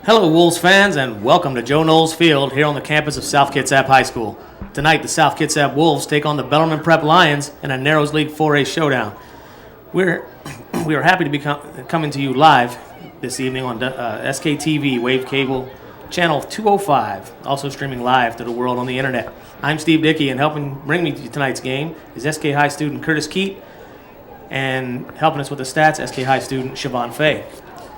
Hello, Wolves fans, and welcome to Joe Knowles Field here on the campus of South Kitsap High School. Tonight, the South Kitsap Wolves take on the Bellarmine Prep Lions in a Narrows League 4A showdown. We are happy to be coming to you live this evening on SKTV Wave Cable Channel 205, also streaming live to the world on the internet. I'm Steve Dickey, and helping bring me to tonight's game is SK High student Curtis Keat, and helping us with the stats, SK High student Siobhan Fay.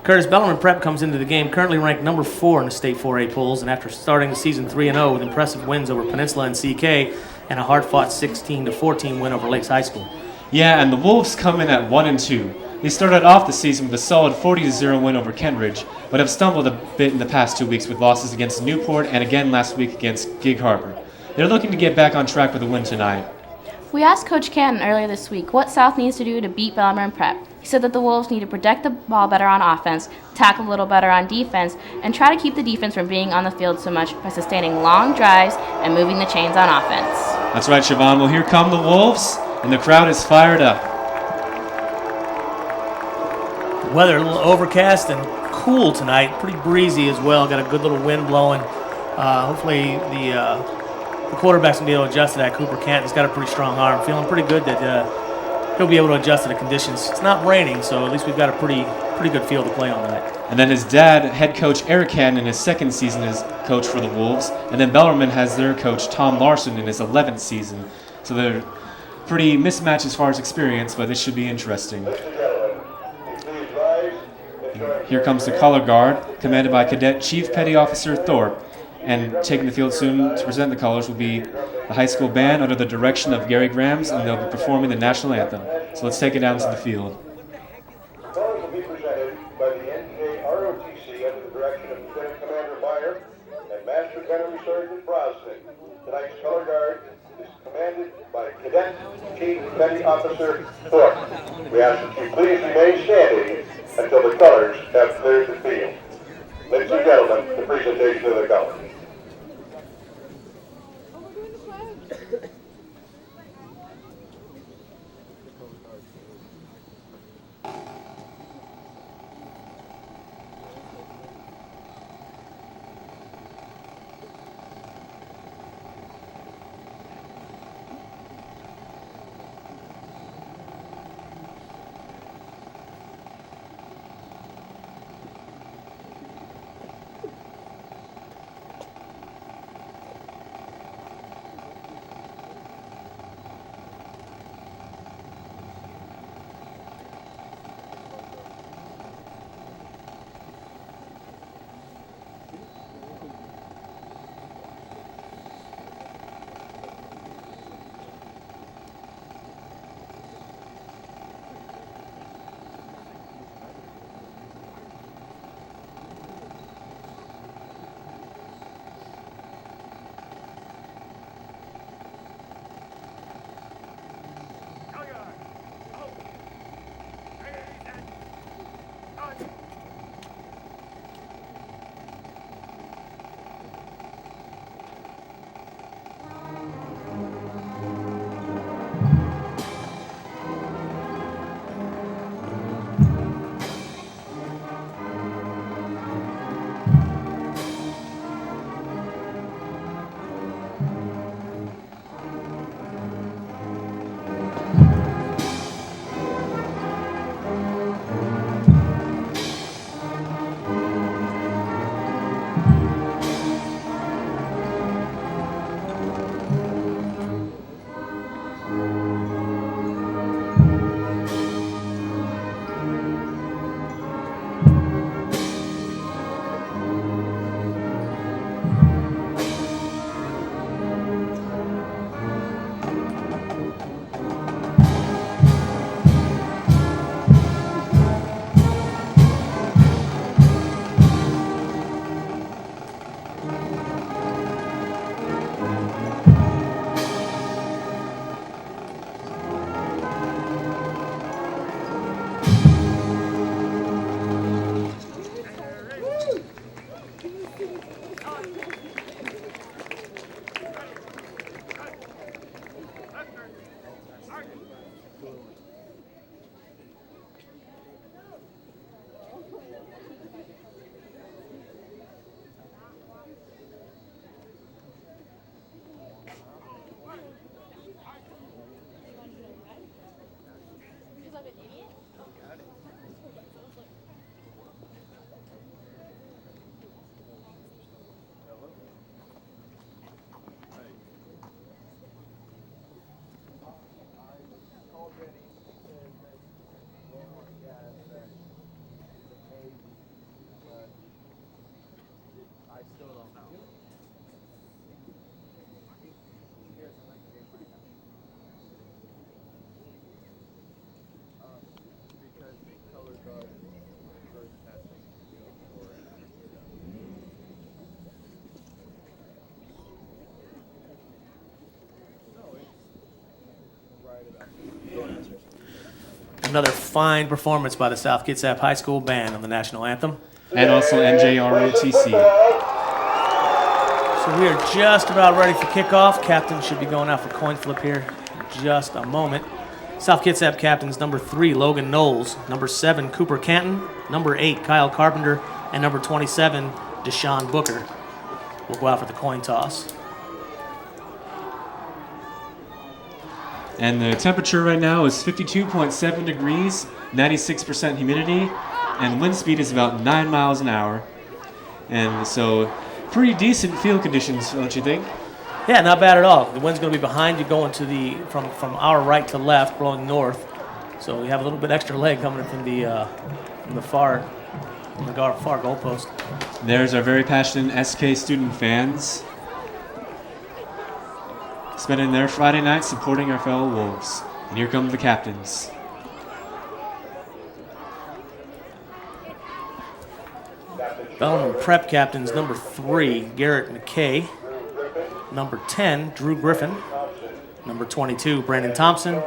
Curtis, Bellarmine Prep comes into the game currently ranked number 4 in the state 4A polls, and after starting the season 3-0 with impressive wins over Peninsula and CK and a hard-fought 16-14 win over Lakes High School. Yeah, and the Wolves come in at 1-2. They started off the season with a solid 40-0 win over Kentridge, but have stumbled a bit in the past 2 weeks with losses against Newport and again last week against Gig Harbor. They're looking to get back on track with a win tonight. We asked Coach Cannon earlier this week what South needs to do to beat Bellarmine Prep. He said that the Wolves need to protect the ball better on offense, tackle a little better on defense, and try to keep the defense from being on the field so much by sustaining long drives and moving the chains on offense. That's right, Siobhan. Well, here come the Wolves, and the crowd is fired up. The weather a little overcast and cool tonight, pretty breezy as well. Got a good little wind blowing. Hopefully the quarterback's going to be able to adjust to that. Cooper Canton's got a pretty strong arm. Feeling pretty good that he'll be able to adjust to the conditions. It's not raining, so at least we've got a pretty good field to play on tonight. And then his dad, head coach Eric Cannon, in his second season as coach for the Wolves. And then Bellarmine has their coach Tom Larson in his 11th season. So they're pretty mismatched as far as experience, but this should be interesting. Here comes the color guard, commanded by Cadet Chief Petty Officer Thorpe. And taking the field soon to present the colors will be the high school band under the direction of Gary Grams, and they'll be performing the national anthem. So let's take it down to the field. The colors will be presented by the NJROTC under the direction of Lieutenant Commander Meyer and Master Gunnery Sergeant Brosnan. Tonight's color guard is commanded by Cadet Chief Petty Officer Thorpe. We ask that you please remain standing until the colors have cleared the field. Ladies and gentlemen, the presentation of the colors. Another fine performance by the South Kitsap High School band on the national anthem. And also NJROTC. So we are just about ready for kickoff. Captain should be going out for coin flip here in just a moment. South Kitsap captains number 3, Logan Knowles, number 7, Cooper Canton, number 8, Kyle Carpenter, and number 27, Deshaun Booker. We'll go out for the coin toss. And the temperature right now is 52.7 degrees, 96% humidity, and wind speed is about 9 miles an hour. And so pretty decent field conditions, don't you think? Yeah, not bad at all. The wind's going to be behind you going to the from our right to left, blowing north. So we have a little bit extra leg coming from the far goalpost. There's our very passionate SK student fans spending their Friday night supporting our fellow Wolves. And here come the captains. Bellarmine Prep captains number 3, Garrett McKay, number 10, Drew Griffin, number 22, Brandon Thompson,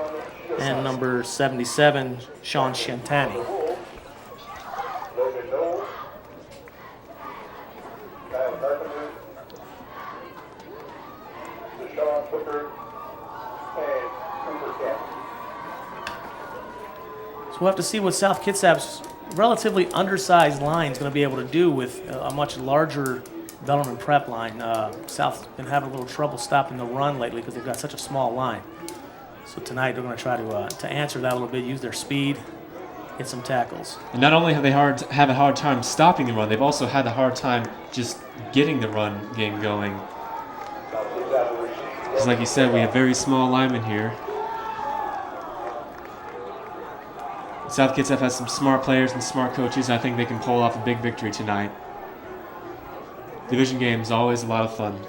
and number 77, Sean Shantani. Logan Knowles, Kyle Carpenter, Deshaun Booker, and Cooper Canton. So we'll have to see what South Kitsap's relatively undersized line is going to be able to do with a much larger Bellarmine Prep line. South's been having a little trouble stopping the run lately because they've got such a small line. So tonight they're going to try to answer that a little bit, use their speed, get some tackles. And not only have they have a hard time stopping the run, they've also had a hard time just getting the run game going. Because like you said, we have very small linemen here. South Kitsap has some smart players and smart coaches. I think they can pull off a big victory tonight. Division game is always a lot of fun.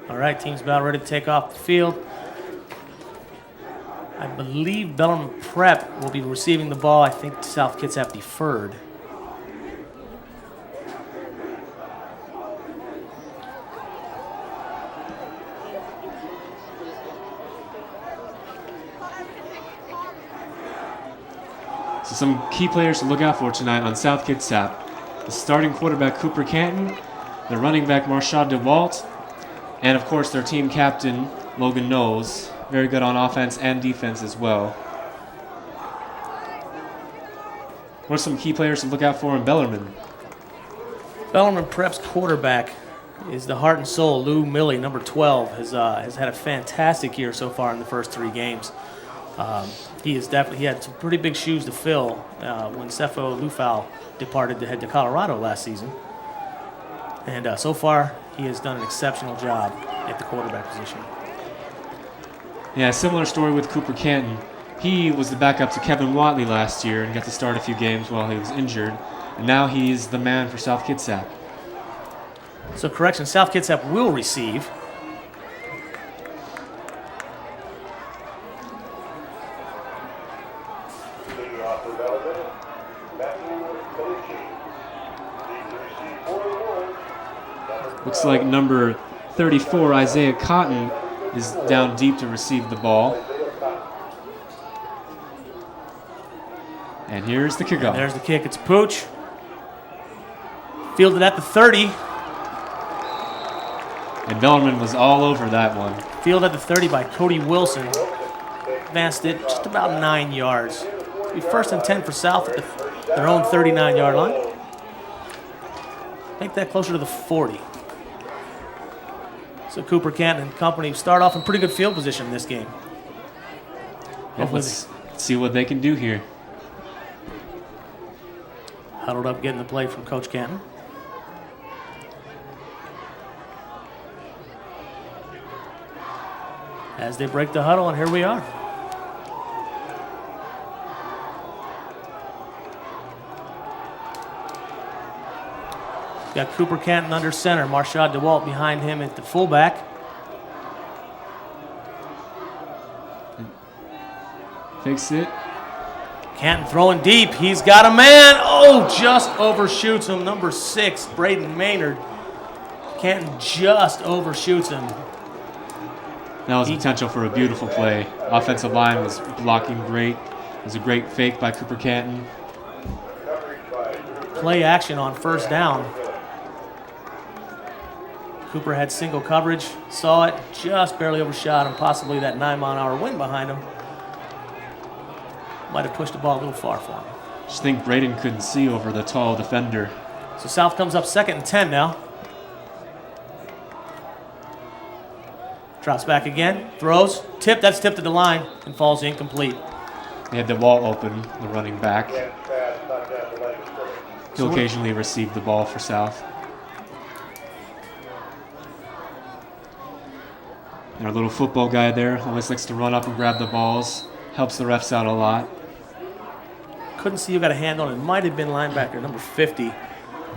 All right, team's about ready to take off the field. I believe Bellarmine Prep will be receiving the ball. I think South Kitsap deferred. So some key players to look out for tonight on South Kitsap. The starting quarterback, Cooper Canton, the running back, Marshad DeWalt, and of course their team captain, Logan Knowles. Very good on offense and defense as well. What are some key players to look out for in Bellarmine? Bellarmine Prep's quarterback is the heart and soul, Lou Milley, number 12, has had a fantastic year so far in the first 3 games. He had some pretty big shoes to fill when Sefo Lufau departed to head to Colorado last season. And so far, he has done an exceptional job at the quarterback position. Yeah, similar story with Cooper Canton. He was the backup to Kevin Watley last year and got to start a few games while he was injured. And now he's the man for South Kitsap. So correction, South Kitsap will receive. Leading off for Bellarmine, Matthew Colucci. Leads the receive 41. Looks like number 34, Isaiah Cotton, is down deep to receive the ball. And here's the kickoff. And there's the kick. It's Pooch. Fielded at the 30. And Bellarmine was all over that one. Fielded at the 30 by Cody Wilson. Advanced it just about 9 yards. It'll be 1st and 10 for South at their own 39-yard line. Make that closer to the 40. So Cooper Canton and company start off in pretty good field position in this game. Well, let's see what they can do here. Huddled up getting the play from Coach Canton. As they break the huddle, and here we are. Got Cooper Canton under center, Marshad DeWalt behind him at the fullback. Fix it. Canton throwing deep. He's got a man. Oh, just overshoots him. Number 6, Braden Maynard. Canton just overshoots him. That was potential for a beautiful play. Offensive line was blocking great. It was a great fake by Cooper Canton. Play action on first down. Cooper had single coverage, saw it, just barely overshot him, possibly that 9-mile-an-hour wind behind him. Might have pushed the ball a little far for him. Just think Braden couldn't see over the tall defender. So South comes up 2nd and 10 now. Drops back again, throws, that's tipped to the line, and falls incomplete. They had the wall open, the running back. He'll occasionally receive the ball for South. And our little football guy there always likes to run up and grab the balls. Helps the refs out a lot. Couldn't see who got a hand on it. It might have been linebacker number 50,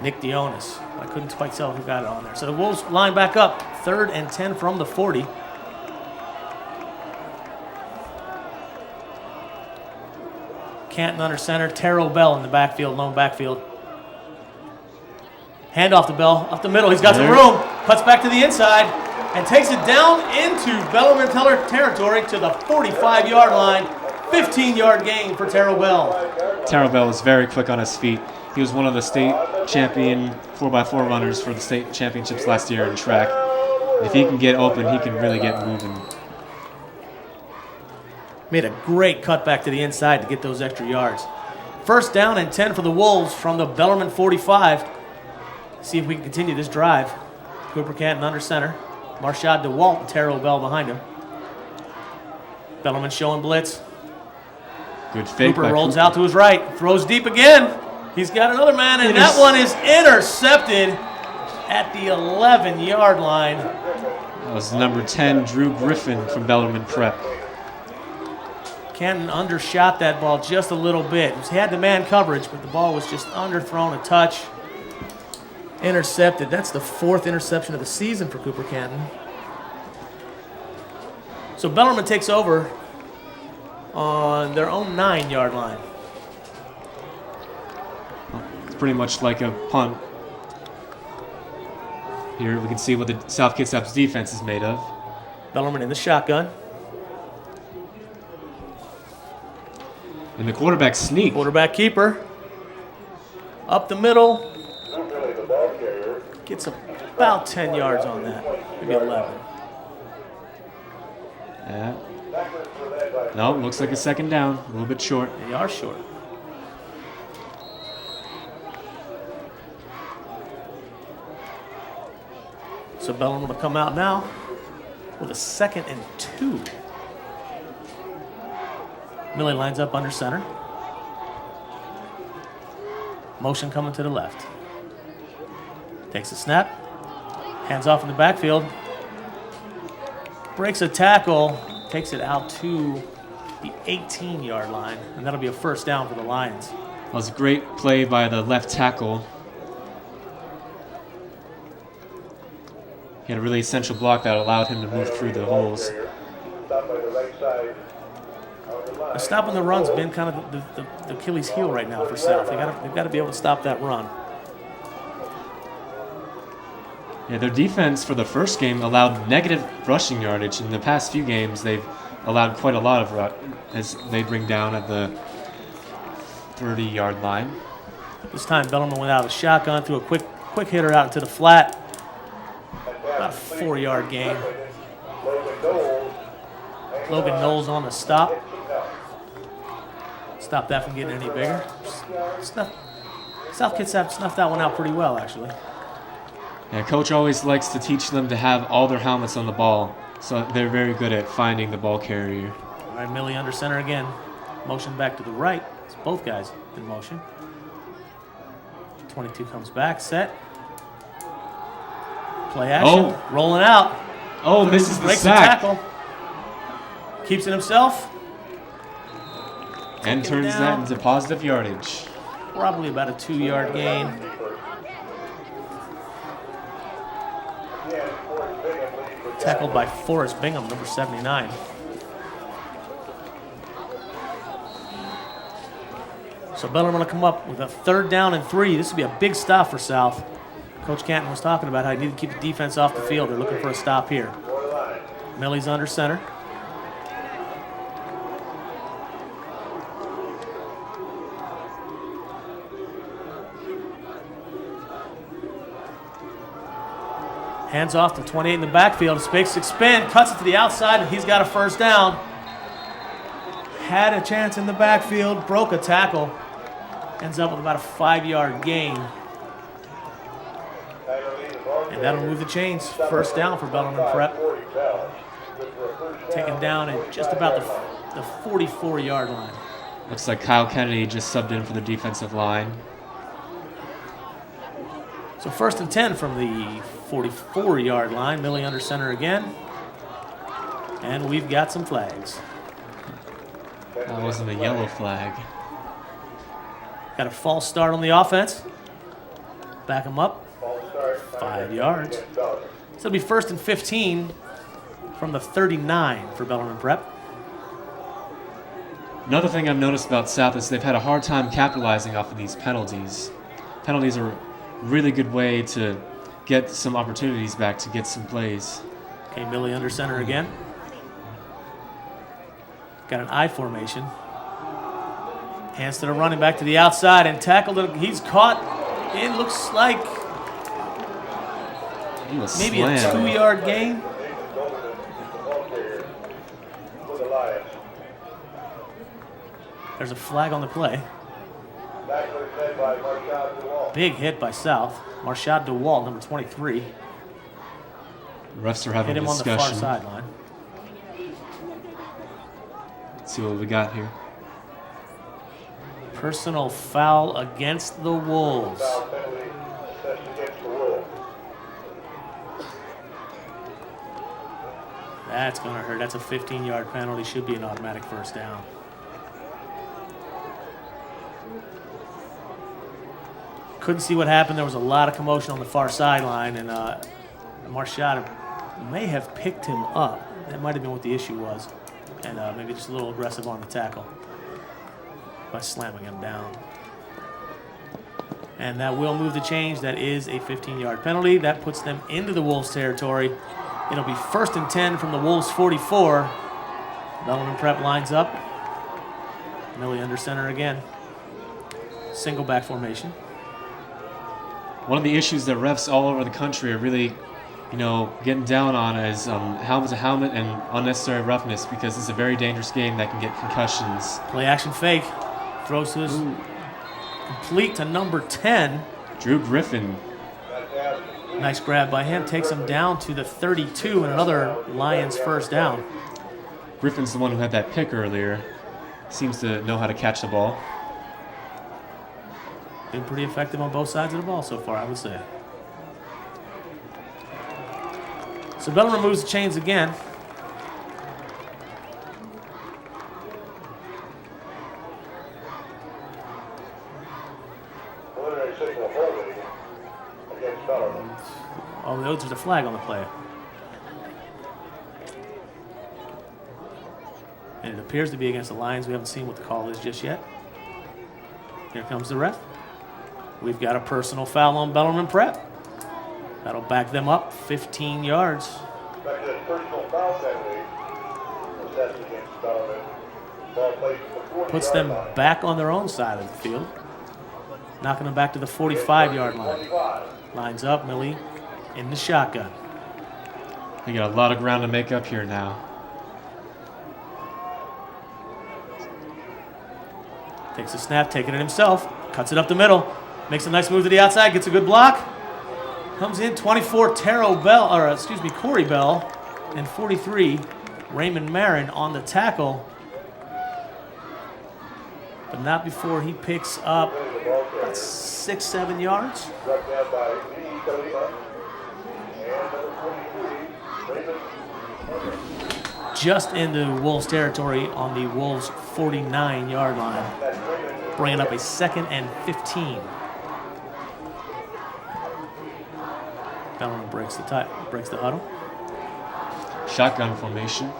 Nick Dionis. I couldn't quite tell who got it on there. So the Wolves line back up, 3rd and 10 from the 40. Canton under center, Terrell Bell in the backfield, lone backfield. Hand off to Bell, up the middle. He's got some room. Cuts back to the inside and takes it down into Bellarmine territory to the 45-yard line. 15-yard gain for Terrell Bell. Terrell Bell was very quick on his feet. He was one of the state champion 4x4 runners for the state championships last year in track. If he can get open, he can really get moving. Made a great cut back to the inside to get those extra yards. 1st down and 10 for the Wolves from the Bellarmine 45. See if we can continue this drive. Cooper Canton under center. Marshad DeWalt and Terrell Bell behind him. Bellarmine showing blitz. Good fake. Cooper rolls out to his right. Throws deep again. He's got another man, and that one is intercepted at the 11-yard line. That was number 10, Drew Griffin from Bellarmine Prep. Canton undershot that ball just a little bit. He had the man coverage, but the ball was just underthrown a touch. Intercepted. That's the 4th interception of the season for Cooper Canton. So Bellarmine takes over on their own 9-yard line. It's pretty much like a punt. Here we can see what the South Kitsap's defense is made of. Bellarmine in the shotgun. And the quarterback sneak. Quarterback keeper. Up the middle. Gets about 10 yards on that. Maybe 11. Yeah. No, looks like a 2nd down. A little bit short. They are short. So Bellarmine will come out now with a 2nd and 2. Millie lines up under center. Motion coming to the left. Takes a snap. Hands off in the backfield. Breaks a tackle. Takes it out to the 18-yard line. And that'll be a 1st down for the Lions. That was a great play by the left tackle. He had a really essential block that allowed him to move through the holes. Stopping the run's been kind of the Achilles heel right now for South. They've got to be able to stop that run. Yeah, their defense for the first game allowed negative rushing yardage. In the past few games, they've allowed quite a lot of as they bring down at the 30-yard line. This time, Bellarmine went out of the shotgun, threw a quick hitter out into the flat. About a 4-yard gain. Logan Knowles on the stop. Stop that from getting any bigger. South Kitsap snuffed that one out pretty well, actually. Yeah, coach always likes to teach them to have all their helmets on the ball, so they're very good at finding the ball carrier. All right, Millie under center again. Motion back to the right. It's both guys in motion. 22 comes back, set. Play action, rolling out. Oh, misses the Breaks sack. the tackle. Keeps it himself. And turns that into positive yardage. Probably about a 2-yard gain. Tackled by Forrest Bingham, number 79. So Bellarmine will come up with a 3rd down and 3. This would be a big stop for South. Coach Canton was talking about how he needed to keep the defense off the field. They're looking for a stop here. Millie's under center. Hands off to 28 in the backfield. Fakes spin, cuts it to the outside, and he's got a first down. Had a chance in the backfield, broke a tackle. Ends up with about a 5-yard gain. And that'll move the chains. First down for Bellarmine Prep. Taken down at just about the 44-yard line. Looks like Kyle Kennedy just subbed in for the defensive line. So 1st and 10 from the 44-yard line. Millie under center again. And we've got some flags. That wasn't a yellow flag. Got a false start on the offense. Back them up. 5 yards. So it'll be 1st and 15 from the 39 for Bellarmine Prep. Another thing I've noticed about South is they've had a hard time capitalizing off of these penalties. Penalties are a really good way to get some opportunities back, to get some plays. Okay, Millie under center again. Got an I formation. Hands to the running back to the outside and tackled it. He's caught. It looks like He was maybe slammed. a 2-yard gain. There's a flag on the play. Big hit by South. Marshad DeWalt, number 23. Refs are having Hit a him on the far discussion. sideline. Let's see what we got here. Personal foul against the Wolves. That's going to hurt. That's a 15-yard penalty. Should be an automatic first down. Couldn't see what happened. There was a lot of commotion on the far sideline, and Marshad may have picked him up. That might have been what the issue was, and maybe just a little aggressive on the tackle by slamming him down. And that will move the change. That is a 15-yard penalty. That puts them into the Wolves territory. It'll be 1st and 10 from the Wolves 44. Bellarmine Prep lines up. Millie under center again. Single back formation. One of the issues that refs all over the country are really, getting down on is helmet to helmet and unnecessary roughness, because it's a very dangerous game that can get concussions. Play action fake. Throws to his complete to number 10. Drew Griffin. Nice grab by him. Takes him down to the 32 and another Lions first down. Griffin's the one who had that pick earlier. Seems to know how to catch the ball. Been pretty effective on both sides of the ball so far, I would say. So Bellarmine moves the chains again. Oh, there's a flag on the play. And it appears to be against the Lions. We haven't seen what the call is just yet. Here comes the ref. We've got a personal foul on Bellarmine Prep. That'll back them up 15 yards. Puts them back on their own side of the field. Knocking them back to the 45-yard line. Lines up, Millie in the shotgun. They got a lot of ground to make up here now. Takes a snap, taking it himself. Cuts it up the middle. Makes a nice move to the outside, gets a good block. Comes in 24, Corey Bell, and 43, Raymond Marin on the tackle. But not before he picks up about 6-7 yards. Just into Wolves territory on the Wolves 49-yard line. Bringing up a 2nd and 15. Bellarmine breaks the huddle. Shotgun formation.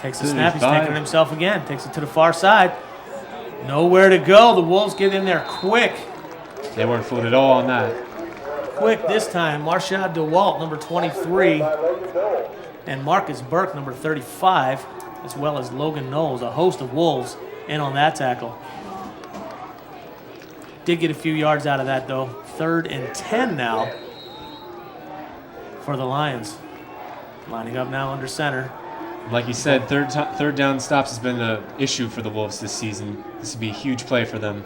Takes a snap, he's taking it himself again. Takes it to the far side. Nowhere to go. The Wolves get in there quick. They weren't fooled at all on that. Quick this time. Marshad DeWalt, number 23, and Marcus Burke, number 35, as well as Logan Knowles, a host of Wolves, in on that tackle. Did get a few yards out of that, though. 3rd and 10 now for the Lions. Lining up now under center. Like you said, third down stops has been an issue for the Wolves this season. This would be a huge play for them.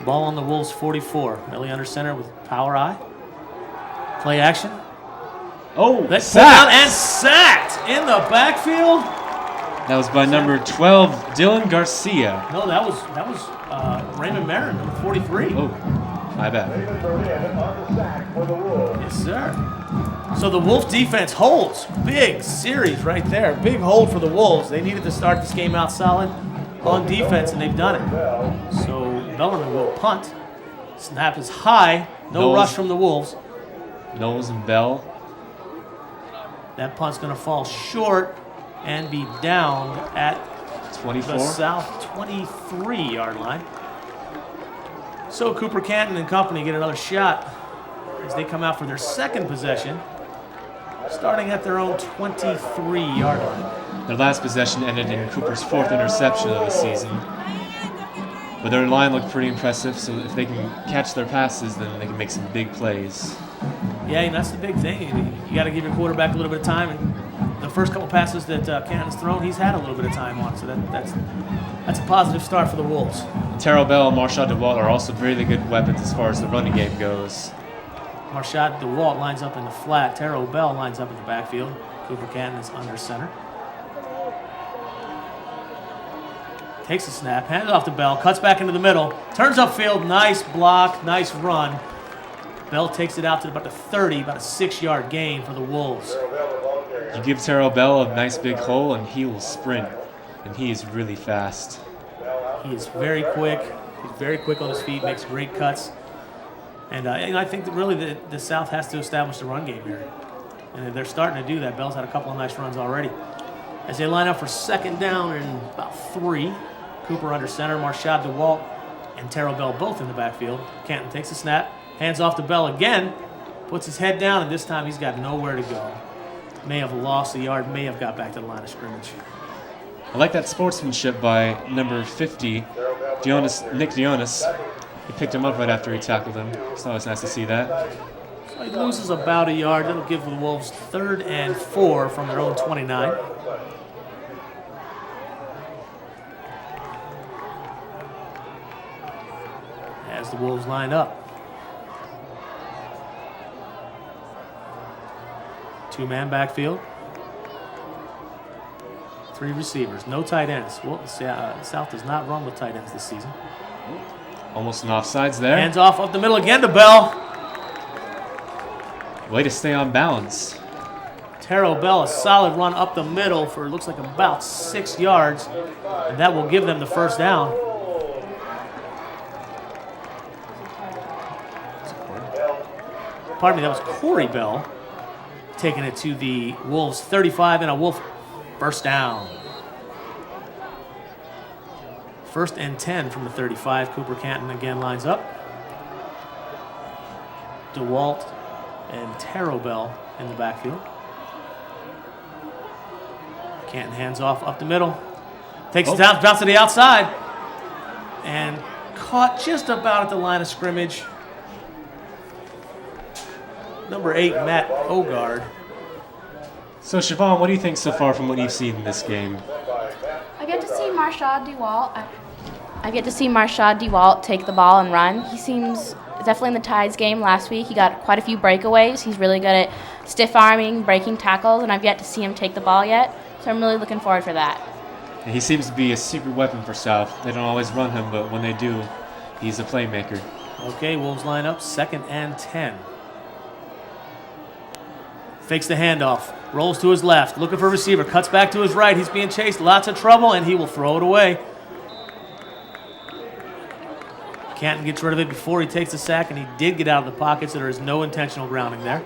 Ball on the Wolves 44. Millie under center with power eye. Play action. Oh, Let's pull down and sacked in the backfield. That was by number 12, Dylan Garcia. No, that was Raymond Marin, number 43. Oh, my bad. Yes, sir. So the Wolf defense holds. Big series right there. Big hold for the Wolves. They needed to start this game out solid on defense, and they've done it. So Bellarmine will punt. Snap is high. No Knowles. rush from the Wolves. Knowles and Bell. That punt's going to fall short and be down at 24. the South 23-yard line. So Cooper Canton and company get another shot as they come out for their second possession, starting at their own 23-yard line. Their last possession ended in Cooper's 4th interception of the season. But their line looked pretty impressive, so if they can catch their passes, then they can make some big plays. Yeah, and that's the big thing. You got to give your quarterback a little bit of time. And the first couple passes that Canton's thrown, he's had a little bit of time on. So that's a positive start for the Wolves. Terrell Bell and Marshad DeWalt are also really good weapons as far as the running game goes. Marshad DeWalt lines up in the flat. Terrell Bell lines up in the backfield. Cooper Canton is under center. Takes a snap, hands it off to Bell, cuts back into the middle, turns upfield, nice block, nice run. Bell takes it out to about the 30, about a 6-yard gain for the Wolves. You give Terrell Bell a nice big hole and he will sprint, and he is really fast. He is very quick. He's very quick on his feet, makes great cuts. And I think that really the South has to establish the run game here. And they're starting to do that. Bell's had a couple of nice runs already. As they line up for second down and about 3, Cooper under center, Marshad DeWalt and Terrell Bell both in the backfield. Canton takes a snap, hands off to Bell again, puts his head down, and this time he's got nowhere to go. May have lost a yard, may have got back to the line of scrimmage. I like that sportsmanship by number 50, Nick Dionis. He picked him up right after he tackled him. So it's nice to see that. So he loses about a yard. That'll give the Wolves 3rd and 4 from their own 29. As the Wolves line up. 2-man backfield. 3 receivers, no tight ends. Well, South does not run with tight ends this season. Almost an offsides there. Hands off up the middle again to Bell. Way to stay on balance. Terrell Bell, a solid run up the middle for looks like about 6 yards, and that will give them the first down. Pardon me, that was Corey Bell taking it to the Wolves 35 and a Wolf first down. 1st and 10 from the 35. Cooper Canton again lines up. DeWalt and Terrell Bell in the backfield. Canton hands off up the middle. Takes it down, bounce to the outside. And caught just about at the line of scrimmage. Number 8, Matt Ogard. So, Siobhan, what do you think so far from what you've seen in this game? I get to see Marshad DeWalt take the ball and run. He seems definitely in the Tides game last week. He got quite a few breakaways. He's really good at stiff arming, breaking tackles, and I've yet to see him take the ball yet. So I'm really looking forward for that. And he seems to be a secret weapon for South. They don't always run him, but when they do, he's a playmaker. Okay, Wolves line up, 2nd and 10. Fakes the handoff, rolls to his left, looking for a receiver, cuts back to his right. He's being chased, lots of trouble, and he will throw it away. Canton gets rid of it before he takes the sack, and he did get out of the pocket, so there is no intentional grounding there.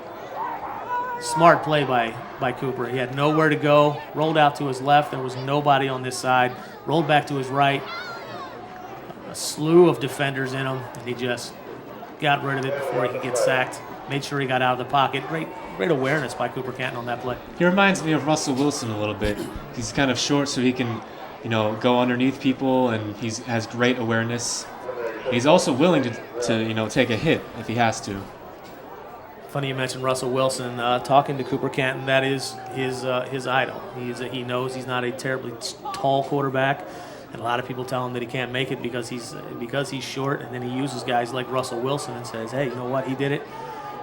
Smart play by Cooper. He had nowhere to go, rolled out to his left. There was nobody on this side. Rolled back to his right. a slew of defenders in him, and he just got rid of it before he could get sacked. Made sure he got out of the pocket. Great awareness by Cooper Canton on that play. He reminds me of Russell Wilson a little bit. He's kind of short, so he can, go underneath people, and he has great awareness. He's also willing to take a hit if he has to. Funny you mentioned Russell Wilson. Talking to Cooper Canton, that is his idol. He knows he's not a terribly tall quarterback, and a lot of people tell him that he can't make it because he's short. And then he uses guys like Russell Wilson and says, "Hey, you know what? He did it.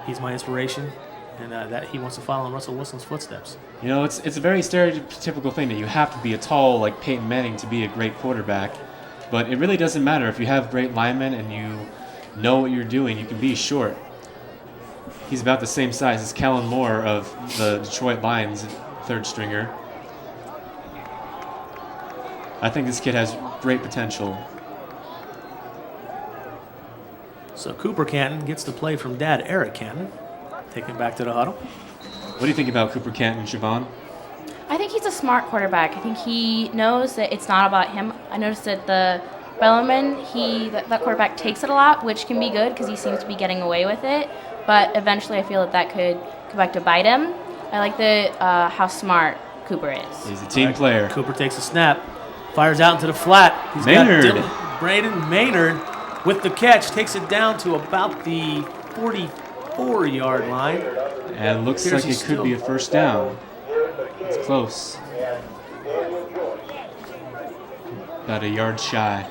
He's my inspiration." And that he wants to follow in Russell Wilson's footsteps. It's a very stereotypical thing that you have to be a tall like Peyton Manning to be a great quarterback, but it really doesn't matter if you have great linemen and you know what you're doing. You can be short. He's about the same size as Kellen Moore of the Detroit Lions, third stringer. I think this kid has great potential. So Cooper Canton gets the play from Dad, Eric Canton. Taking it back to the huddle. What do you think about Cooper Canton, Siobhan? I think he's a smart quarterback. I think he knows that it's not about him. I noticed that the Bellarmine, that quarterback takes it a lot, which can be good because he seems to be getting away with it. But eventually I feel that could come back to bite him. I like how smart Cooper is. He's a team player. Cooper takes a snap, fires out into the flat. He's Maynard. got Braden Maynard with the catch, takes it down to about the 44-yard line. And looks like it could be a first down. It's close. About a yard shy.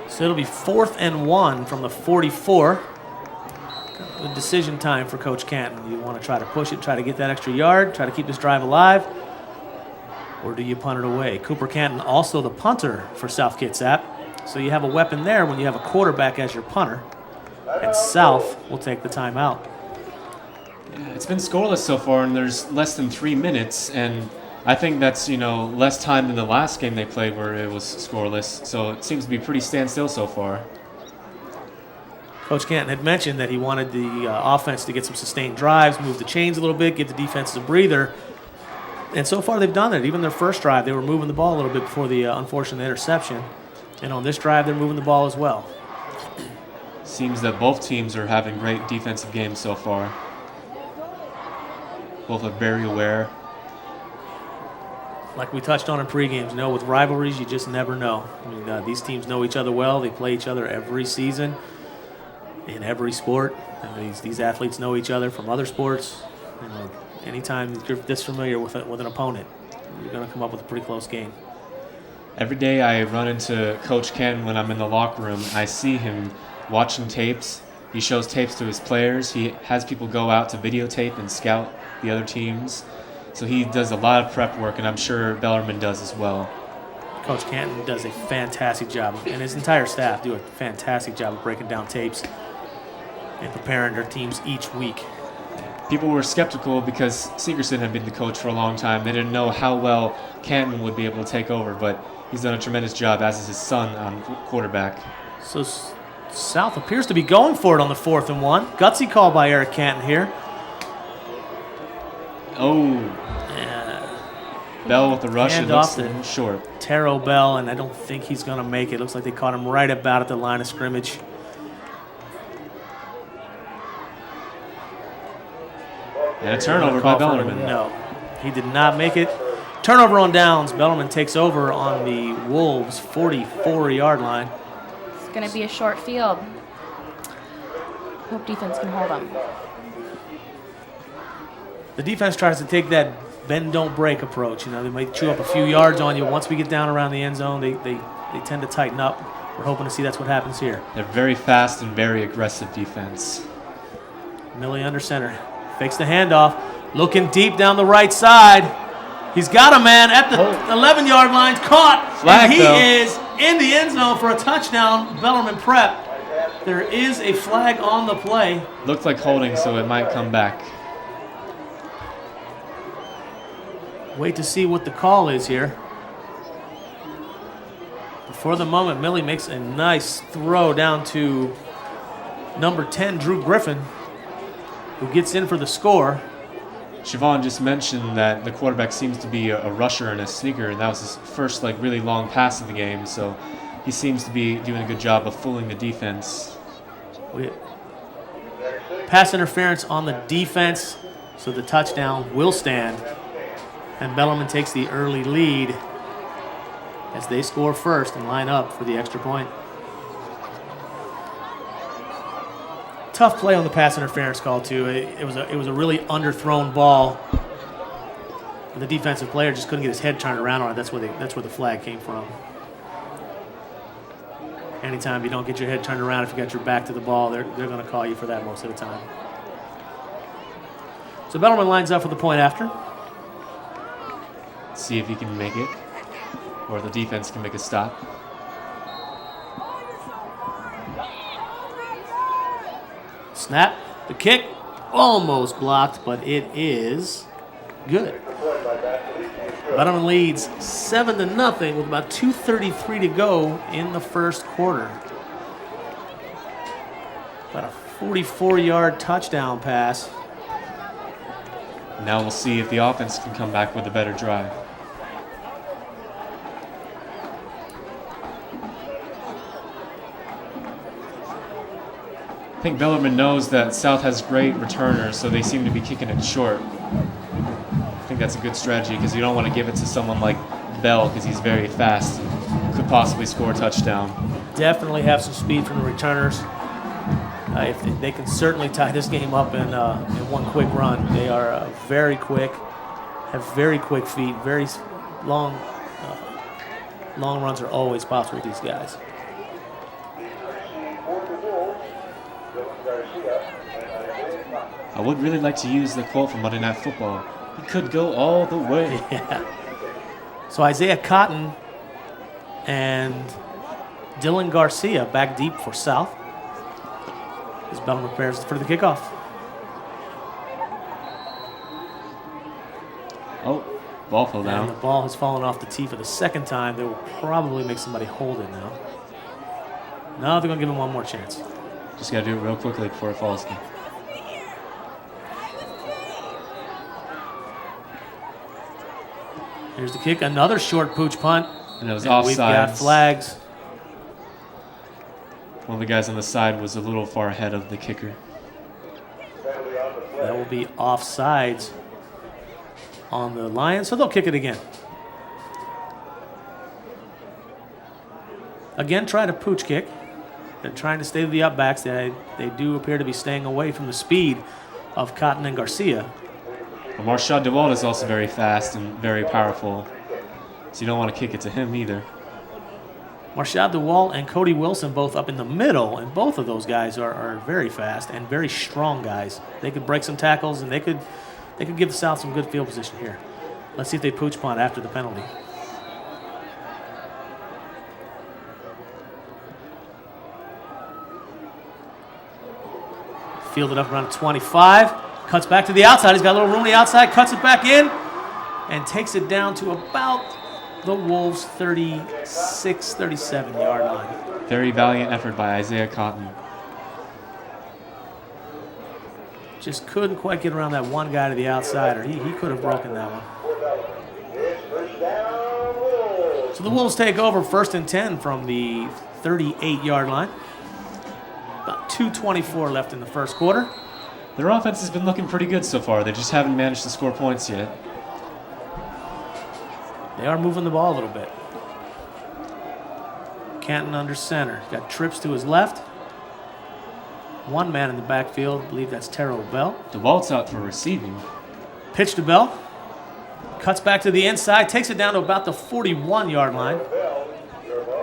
So it'll be 4th and 1 from the 44. Good decision time for Coach Canton. You want to try to push it, try to get that extra yard, try to keep this drive alive, or do you punt it away? Cooper Canton also the punter for South Kitsap. So you have a weapon there when you have a quarterback as your punter. And South will take the timeout. Yeah, it's been scoreless so far, and there's less than 3 minutes, and I think that's, less time than the last game they played where it was scoreless. So it seems to be pretty standstill so far. Coach Canton had mentioned that he wanted the offense to get some sustained drives, move the chains a little bit, give the defense a breather. And so far they've done it. Even their first drive, they were moving the ball a little bit before the unfortunate interception. And on this drive, they're moving the ball as well. Seems that both teams are having great defensive games so far. Both are very aware. Like we touched on in pregames, with rivalries, you just never know. I mean, these teams know each other well. They play each other every season in every sport. And these athletes know each other from other sports. Anytime you're this familiar with an opponent, you're going to come up with a pretty close game. Every day I run into Coach Ken when I'm in the locker room. I see him watching tapes. He shows tapes to his players. He has people go out to videotape and scout the other teams. So he does a lot of prep work, and I'm sure Bellarmine does as well. Coach Canton does a fantastic job, and his entire staff do a fantastic job of breaking down tapes and preparing their teams each week. People were skeptical because Segerson had been the coach for a long time. They didn't know how well Canton would be able to take over, but he's done a tremendous job, as is his son on quarterback. So South appears to be going for it on the 4th and 1. Gutsy call by Eric Canton here. Oh. Bell with the rush, and looks a little short. Taro Bell, and I don't think he's going to make it. Looks like they caught him right about at the line of scrimmage. And a turnover by Bellarmine. No, he did not make it. Turnover on downs. Bellarmine takes over on the Wolves' 44-yard line. It's going to be a short field. Hope defense can hold them. The defense tries to take that bend, don't break approach. They might chew up a few yards on you. Once we get down around the end zone, they tend to tighten up. We're hoping to see that's what happens here. They're very fast and very aggressive defense. Millie under center. Fakes the handoff. Looking deep down the right side. He's got a man at the 11-yard line. Caught. Flag, and he though. is in the end zone for a touchdown. Bellarmine Prep. There is a flag on the play. Looked like holding, so it might come back. Wait to see what the call is here. For the moment, Millie makes a nice throw down to number 10, Drew Griffin, who gets in for the score. Siobhan just mentioned that the quarterback seems to be a rusher and a sneaker, and that was his first like really long pass of the game. So he seems to be doing a good job of fooling the defense. Pass interference on the defense, so the touchdown will stand. And Bellarmine takes the early lead as they score first and line up for the extra point. Tough play on the pass interference call too. It was a really underthrown ball. And the defensive player just couldn't get his head turned around on it. That's where the flag came from. Anytime you don't get your head turned around, if you got your back to the ball, they're going to call you for that most of the time. So Bellarmine lines up for the point after. See if he can make it, or the defense can make a stop. Snap, the kick, almost blocked, but it is good. Bellarmine leads 7-0 with about 2:33 to go in the first quarter. About a 44-yard touchdown pass. Now we'll see if the offense can come back with a better drive. I think Bellarmine knows that South has great returners, so they seem to be kicking it short. I think that's a good strategy because you don't want to give it to someone like Bell because he's very fast, could possibly score a touchdown. Definitely have some speed from the returners. If they can certainly tie this game up in one quick run. They are very quick, have very quick feet, very long. Long runs are always possible with these guys. I would really like to use the quote from Monday Night Football. He could go all the way. Yeah. So Isaiah Cotton and Dylan Garcia back deep for South. As Bellarmine prepares for the kickoff. Oh, ball fell down. And the ball has fallen off the tee for the second time. They will probably make somebody hold it now. No, they're going to give him one more chance. Just got to do it real quickly before it falls down. Here's the kick. Another short pooch punt. And it was And offsides. we've got flags. One of the guys on the side was a little far ahead of the kicker. That will be offsides on the Lions, so they'll kick it again. Again, try to pooch kick. They're trying to stay with the upbacks. They do appear to be staying away from the speed of Cotton and Garcia. But Marshad DeWalt is also very fast and very powerful, so you don't want to kick it to him either. Marshad DeWalt and Cody Wilson both up in the middle, and both of those guys are very fast and very strong guys. They could break some tackles, and they could give the South some good field position here. Let's see if they pooch punt after the penalty. Fielded up around 25, cuts back to the outside. He's got a little room on the outside, cuts it back in, and takes it down to about the Wolves' 36, 37-yard line. Very valiant effort by Isaiah Cotton. Just couldn't quite get around that one guy to the outside, or he could have broken that one. So the Wolves take over 1st and 10 from the 38-yard line. About 2:24 left in the first quarter. Their offense has been looking pretty good so far. They just haven't managed to score points yet. They are moving the ball a little bit. Canton under center. Got trips to his left. One man in the backfield. I believe that's Terrell Bell. DeWalt's out for receiving. Pitch to Bell. Cuts back to the inside. Takes it down to about the 41-yard line.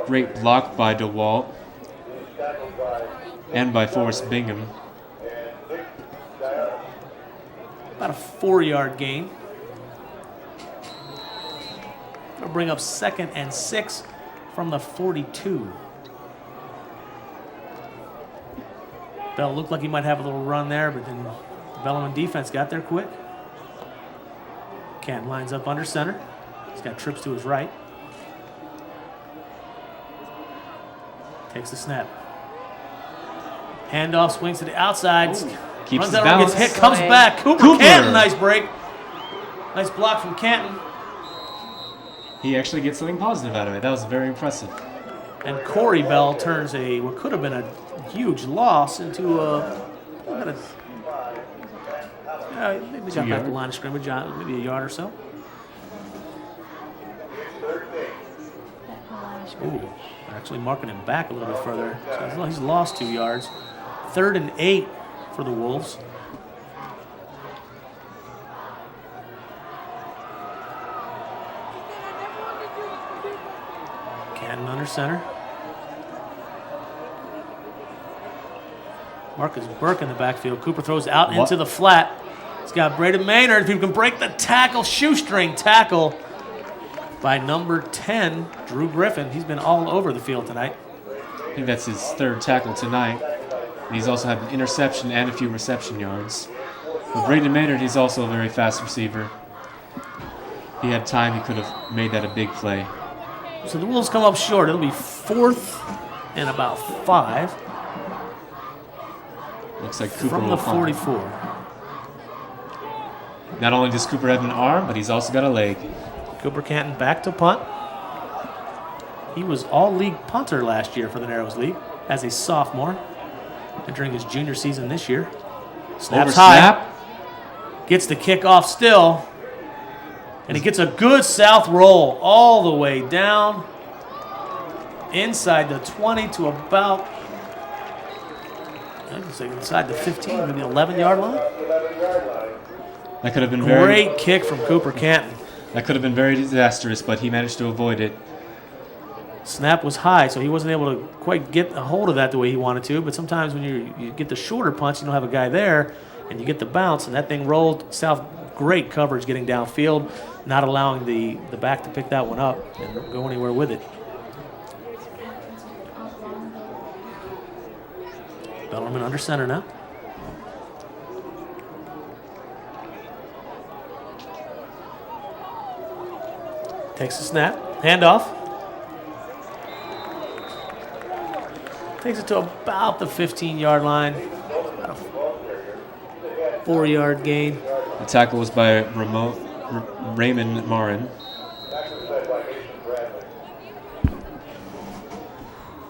Great block by DeWalt and by Forrest Bingham. About a 4-yard gain. It'll bring up 2nd and 6 from the 42. Bell looked like he might have a little run there, but then the Bellarmine defense got there quick. Canton lines up under center. He's got trips to his right. Takes the snap. Handoff, swings to the outside. Keeps Runs his out, balance. gets hit, comes back. Cooper Canton, nice break. Nice block from Canton. He actually gets something positive out of it. That was very impressive. And Corey Bell turns what could have been a huge loss into maybe got back the line of scrimmage, maybe a yard or so. Ooh, actually marking him back a little bit further. So he's lost 2 yards. 3rd and 8 for the Wolves. Canton under center. Marcus Burke in the backfield. Cooper throws out into the flat. He's got Braden Maynard. If he can break the tackle, shoestring tackle by number 10, Drew Griffin. He's been all over the field tonight. I think that's his 3rd tackle tonight. And he's also had an interception and a few reception yards. With Braden Maynard, he's also a very fast receiver. If he had time, he could have made that a big play. So the Wolves come up short. It'll be 4th and about 5. Looks like Cooper from will the punt. 44. Not only does Cooper have an arm, but he's also got a leg. Cooper Canton back to punt. He was all-league punter last year for the Narrows League as a sophomore, entering his junior season this year. Snaps high. Snap. Gets the kickoff still. And he gets a good south roll all the way down inside the 20 to about, I would say inside the 15, maybe 11-yard line. That could have been Great kick from Cooper Canton. That could have been very disastrous, but he managed to avoid it. Snap was high, so he wasn't able to quite get a hold of that the way he wanted to. But sometimes when you get the shorter punch, you don't have a guy there, and you get the bounce, and that thing rolled south. Great coverage getting downfield, not allowing the back to pick that one up and go anywhere with it. Bellarmine under center now. Takes the snap, handoff. Takes it to about the 15-yard line. About a 4-yard gain. The tackle was by Raymond Marin.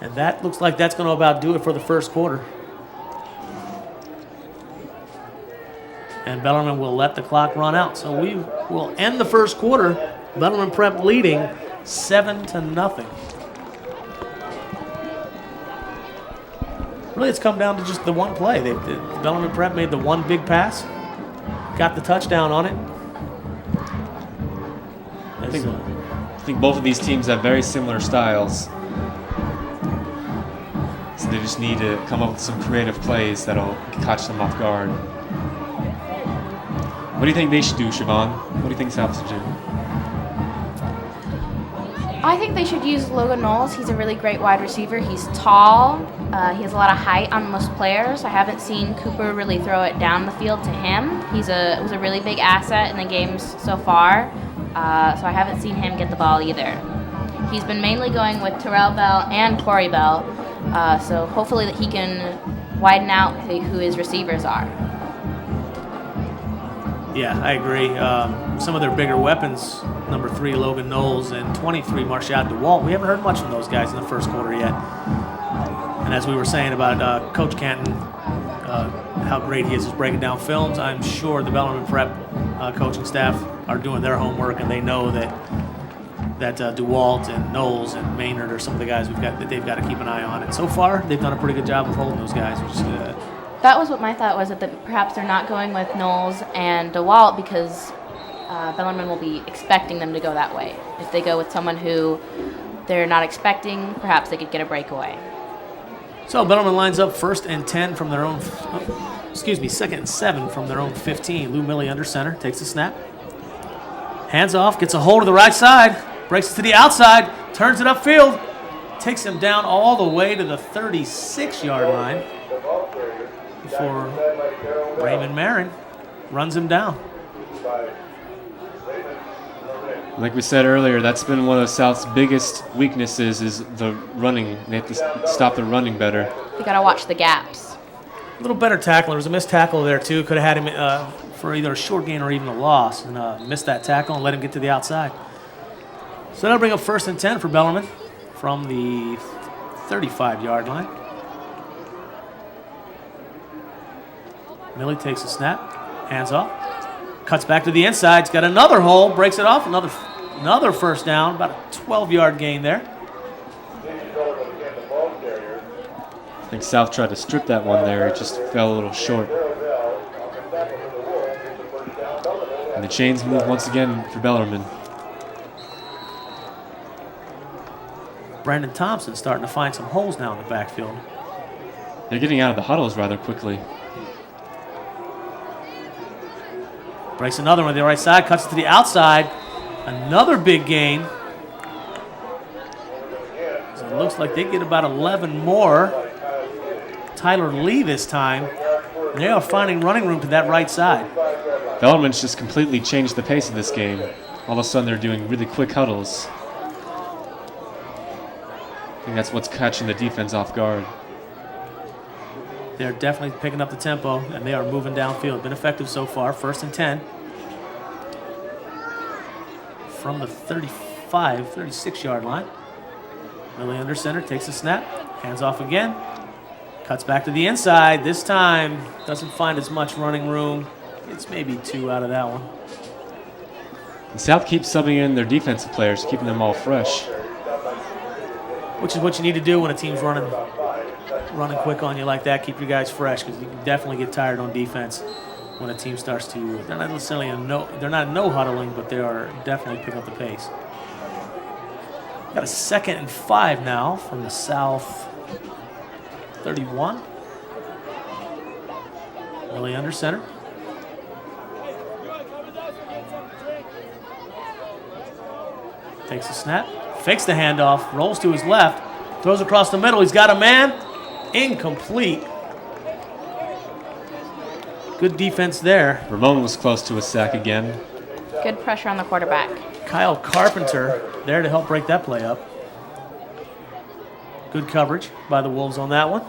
And that looks like that's going to about do it for the first quarter. And Bellarmine will let the clock run out. So we will end the first quarter. Bellarmine Prep leading 7-0. Really, it's come down to just the one play. Bellarmine Prep made the one big pass, got the touchdown on it. I think both of these teams have very similar styles. So they just need to come up with some creative plays that'll catch them off guard. What do you think they should do, Siobhan? What do you think South should do? I think they should use Logan Knowles. He's a really great wide receiver. He's tall. He has a lot of height on most players. I haven't seen Cooper really throw it down the field to him. He was a really big asset in the games so far. So I haven't seen him get the ball either. He's been mainly going with Terrell Bell and Corey Bell. So hopefully that he can widen out who his receivers are. Yeah, I agree. Some of their bigger weapons, number 3, Logan Knowles, and 23, Marshad DeWalt. We haven't heard much from those guys in the first quarter yet. And as we were saying about Coach Canton, how great he is breaking down films, I'm sure the Bellarmine Prep coaching staff are doing their homework, and they know that DeWalt and Knowles and Maynard are some of the guys that they've got to keep an eye on. And so far, they've done a pretty good job of holding those guys, which is good. That was what my thought was, that perhaps they're not going with Knowles and DeWalt because Bellarmine will be expecting them to go that way. If they go with someone who they're not expecting, perhaps they could get a breakaway. So Bellarmine lines up 1st and 10 from their own, 2nd and 7 from their own 15. Lou Milley under center, takes the snap. Hands off, gets a hold of the right side, breaks it to the outside, turns it upfield, takes him down all the way to the 36-yard line before Raymond Marin runs him down. Like we said earlier, that's been one of South's biggest weaknesses is the running. They have to stop the running better. You got to watch the gaps. A little better tackle. There was a missed tackle there, too. Could have had him for either a short gain or even a loss, and missed that tackle and let him get to the outside. So that'll bring up 1st and 10 for Bellarmine from the 35-yard line. Millie takes a snap, hands off, cuts back to the inside. He's got another hole, breaks it off, another first down, about a 12-yard gain there. I think South tried to strip that one there. It just fell a little short. And the chains move once again for Bellarmine. Brandon Thompson starting to find some holes now in the backfield. They're getting out of the huddles rather quickly. Breaks another one to the right side, cuts it to the outside. Another big gain. So it looks like they get about 11 more. Tyler Lee this time. They are finding running room to that right side. Bellarmine's just completely changed the pace of this game. All of a sudden they're doing really quick huddles. I think that's what's catching the defense off guard. They're definitely picking up the tempo, and they are moving downfield. Been effective so far. 1st and 10. From the 35, 36-yard line. Millie under center, takes a snap, hands off again. Cuts back to the inside. This time, doesn't find as much running room. It's maybe 2 out of that one. And South keeps subbing in their defensive players, keeping them all fresh. Which is what you need to do when a team's running quick on you like that. Keep your guys fresh, because you can definitely get tired on defense when a team starts to. They're not necessarily they're not no huddling, but they are definitely picking up the pace. Got a 2nd and 5 now from the South 31. Millie under center. Takes a snap, fakes the handoff, rolls to his left, throws across the middle. He's got a man. Incomplete. Good defense there. Ramon was close to a sack again. Good pressure on the quarterback. Kyle Carpenter there to help break that play up. Good coverage by the Wolves on that one.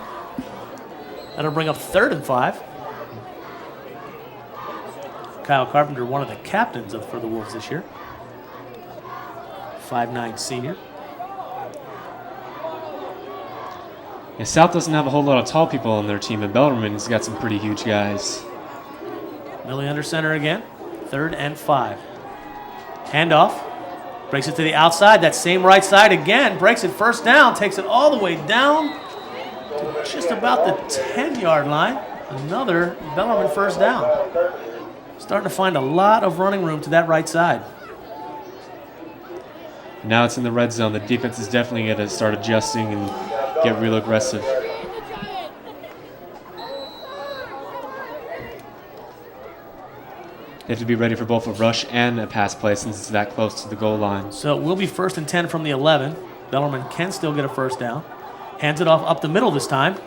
That'll bring up 3rd and 5. Kyle Carpenter, one of the captains for the Wolves this year. 5'9" senior. Yeah, South doesn't have a whole lot of tall people on their team, and Bellarmine's got some pretty huge guys. Millie under center again. 3rd and 5. Handoff. Breaks it to the outside. That same right side again. Breaks it 1st down. Takes it all the way down to just about the 10-yard line. Another Bellarmine 1st down. Starting to find a lot of running room to that right side. Now it's in the red zone. The defense is definitely going to start adjusting and get real aggressive. They have to be ready for both a rush and a pass play since it's that close to the goal line. So it will be 1st and 10 from the 11. Bellarmine can still get a 1st down. Hands it off up the middle this time.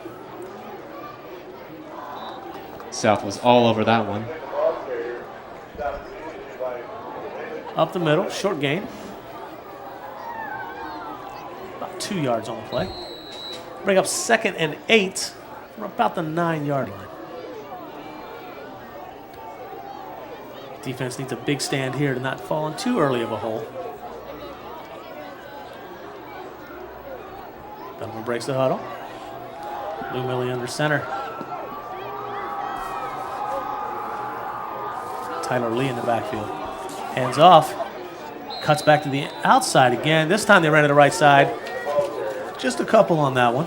South was all over that one. Up the middle, short gain. About 2 yards on the play. Bring up 2nd and 8 from about the 9-yard line. Defense needs a big stand here to not fall in too early of a hole. Bellarmine breaks the huddle. Lou Millie under center. Tyler Lee in the backfield. Hands off. Cuts back to the outside again. This time they ran to the right side. Just a couple on that one.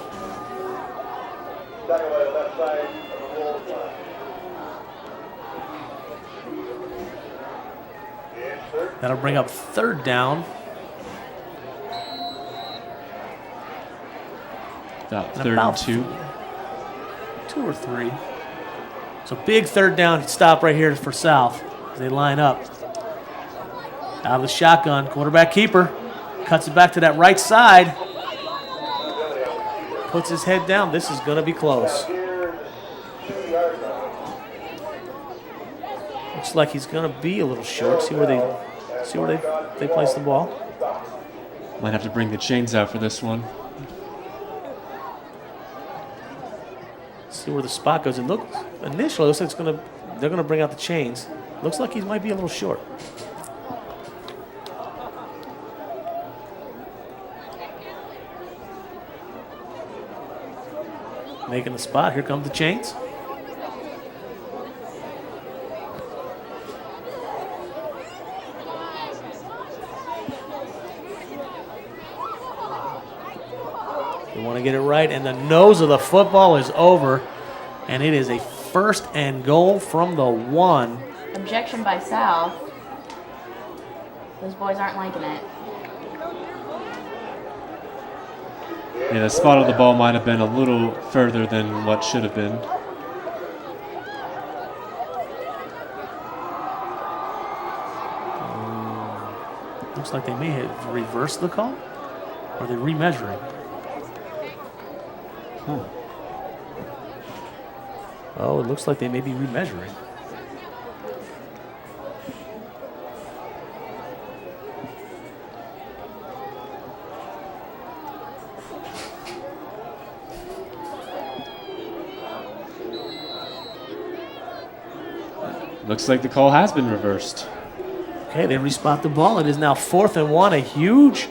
That'll bring up 3rd down. About 3rd and 2. 2 or 3. So big 3rd down stop right here for South as they line up. Out of the shotgun, quarterback keeper. Cuts it back to that right side. Puts his head down. This is going to be close. Looks like he's going to be a little short. See where they place the ball. Might have to bring the chains out for this one. See where the spot goes. It looks initially looks like they're going to bring out the chains. Looks like he might be a little short. Making the spot. Here come the chains. They want to get it right, and the nose of the football is over, and it is a 1st and goal from the 1. Objection by South. Those boys aren't liking it. Yeah, the spot of the ball might have been a little further than what should have been. Looks like they may have reversed the call. Or are they remeasuring? Oh, it looks like they may be remeasuring. Looks like the call has been reversed. Okay, they respot the ball. It is now 4th and 1, a huge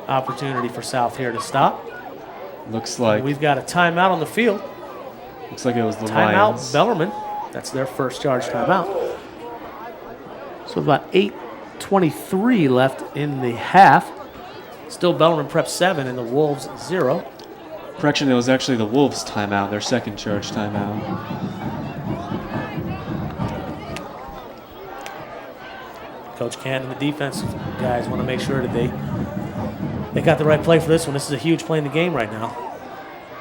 opportunity for South here to stop. Looks like We've got a timeout on the field. looks like it was the Timeout, Lions. Bellarmine. That's their first charge timeout. So about 8:23 left in the half. Still Bellarmine Prep 7 and the Wolves 0. Correction, it was actually the Wolves' timeout, their second charge timeout. Coach Canton and the defense guys want to make sure that they got the right play for this one. This is a huge play in the game right now.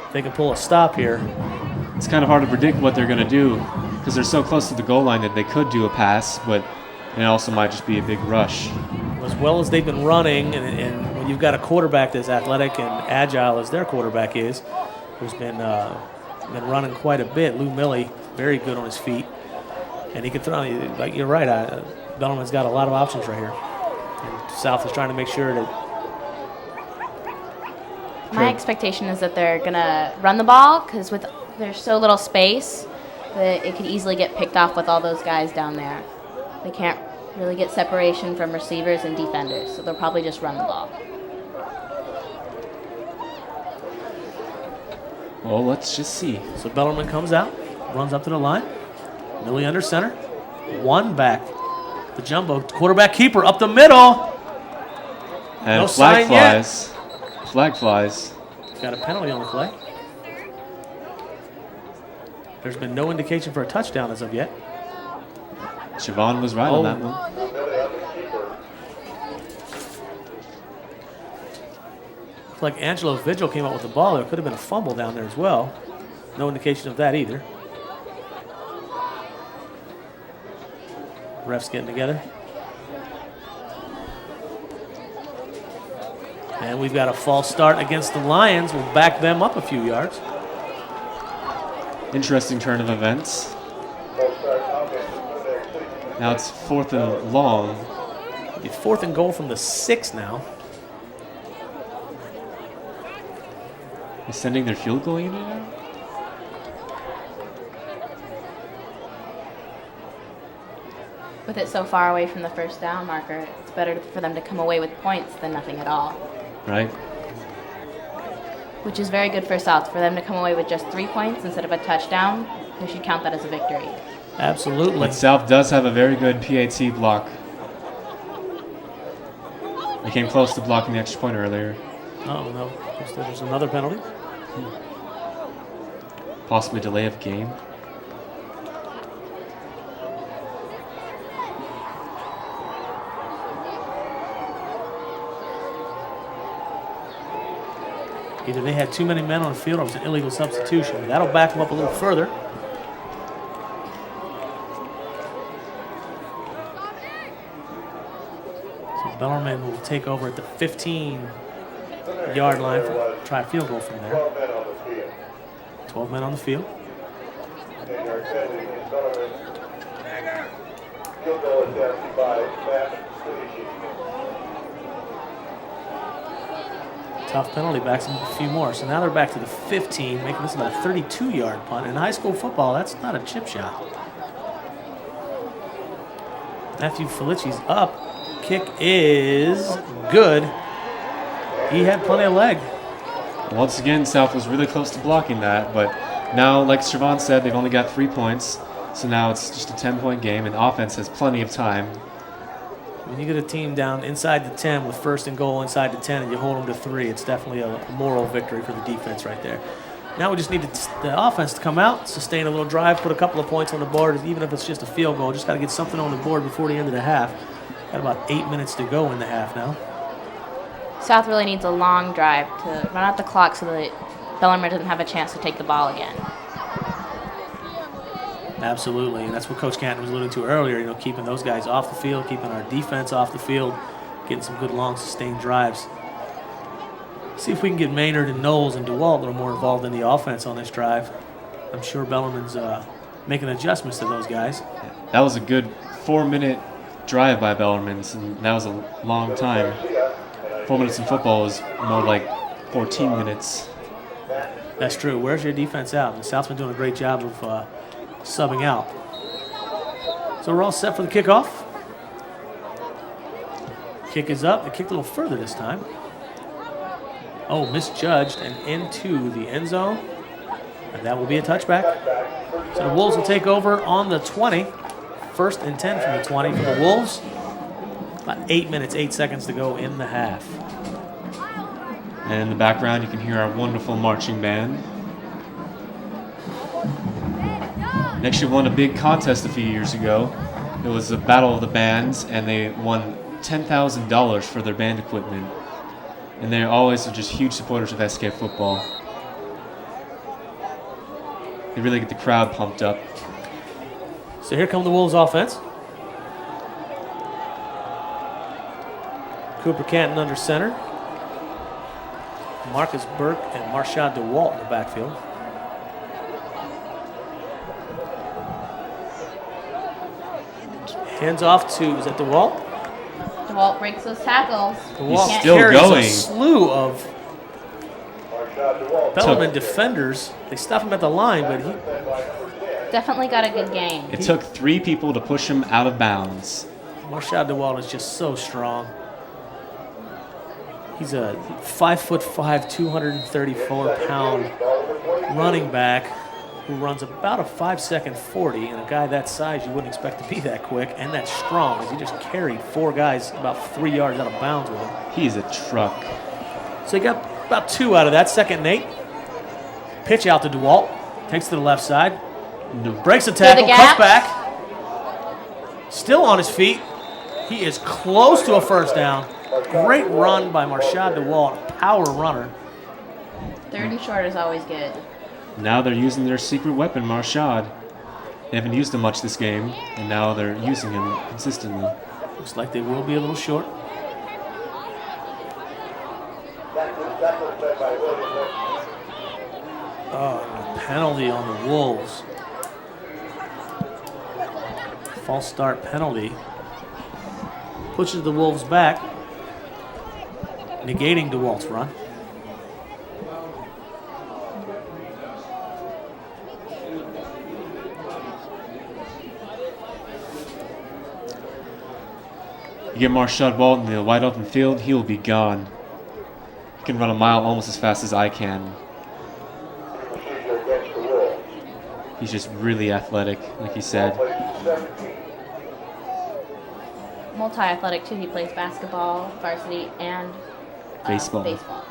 If they can pull a stop here. It's kind of hard to predict what they're going to do because they're so close to the goal line that they could do a pass, but it also might just be a big rush. As well as they've been running, and when you've got a quarterback that's athletic and agile as their quarterback is, who's been running quite a bit. Lou Milley, very good on his feet, and he can throw. Like you're right, Bellarmine's got a lot of options right here. And South is trying to make sure that. My expectation is that they're going to run the ball because there's so little space that it could easily get picked off with all those guys down there. They can't really get separation from receivers and defenders, so they'll probably just run the ball. Well, let's just see. So Bellarmine comes out, runs up to the line. Millie under center. One back. The jumbo quarterback keeper up the middle. And No flag sign yet. flies. Flag flies. Got a penalty on the play. There's been no indication for a touchdown as of yet. Siobhan was right on that one. Looks like Angelo Vigil came out with the ball. There could have been a fumble down there as well. No indication of that either. Refs getting together. And we've got a false start against the Lions. We'll back them up a few yards. Interesting turn of events. Now it's 4th and long. It's 4th and goal from the 6 now. They're sending their field goal unit now? With it so far away from the first down marker, it's better for them to come away with points than nothing at all. Right. Which is very good for South. For them to come away with just 3 points instead of a touchdown, they should count that as a victory. Absolutely. But South does have a very good PAT block. They came close to blocking the extra point earlier. Oh, no. There's another penalty. Possibly delay of game. Either they had too many men on the field or it was an illegal substitution. That'll back them up a little further. So Bellarmine will take over at the 15-yard line for try a field goal from there. 12 men on the field. 12 men on the field. And your attending is Bellarmine. Field goal attempt by Matt Felici. Tough penalty backs them a few more. So now they're back to the 15, making this about a 32-yard punt. In high school football, that's not a chip shot. Matthew Felici's up. Kick is good. He had plenty of leg. Once again, South was really close to blocking that, but now, like Siobhan said, they've only got 3 points. So now it's just a 10-point game, and offense has plenty of time. When you get a team down inside the 10 with first and goal inside the 10 and you hold them to 3, it's definitely a moral victory for the defense right there. Now we just need the offense to come out, sustain a little drive, put a couple of points on the board, even if it's just a field goal. Just got to get something on the board before the end of the half. Got about 8 minutes to go in the half now. South really needs a long drive to run out the clock so that Bellarmine doesn't have a chance to take the ball again. Absolutely, and that's what Coach Canton was alluding to earlier, you know, keeping those guys off the field, keeping our defense off the field, getting some good long sustained drives. See if we can get Maynard and Knowles and DeWalt a little more involved in the offense on this drive. I'm sure Bellarmine's making adjustments to those guys. That was a good 4-minute drive by Bellarmine's, and that was a long time. 4 minutes in football is more like 14 minutes. That's true. Where's your defense out? And South's been doing a great job of subbing out. So we're all set for the kickoff. Kick is up. They kicked a little further this time. Oh, misjudged and into the end zone. And that will be a touchback. So the Wolves will take over on the 20. First and 10 from the 20 for the Wolves. About 8 minutes, 8 seconds to go in the half. And in the background, you can hear our wonderful marching band. They actually won a big contest a few years ago. It was a battle of the bands, and they won $10,000 for their band equipment. And they're always just huge supporters of SK football. They really get the crowd pumped up. So here come the Wolves offense. Cooper Canton under center. Marcus Burke and Marshad DeWalt in the backfield. Hands off to, is that DeWalt? DeWalt breaks those tackles. DeWalt He's still carries going. a slew of Bellarmine defenders. They stop him at the line, but he Definitely got a good game. It took 3 people to push him out of bounds. Marshad DeWalt is just so strong. He's a 5'5", 234-pound running back who runs about a 5-second 40, and a guy that size you wouldn't expect to be that quick and that strong, as he just carried 4 guys about 3 yards out of bounds with him. He's a truck. So he got about 2 out of that. Second and 8. Pitch out to DeWalt. Takes to the left side. Breaks the tackle, cuts back. Still on his feet. He is close to a first down. Great run by Marshad DeWalt, power runner. 3rd and short is always good. Now they're using their secret weapon, Marshad. They haven't used him much this game, and now they're using him consistently. Looks like they will be a little short. Oh, penalty on the Wolves. False start penalty. Pushes the Wolves back, negating DeWalt's run. You get Marshad Walt in the wide open field, he will be gone. He can run a mile almost as fast as I can. He's just really athletic, like he said. Multi-athletic too. He plays basketball, varsity, and Baseball. baseball.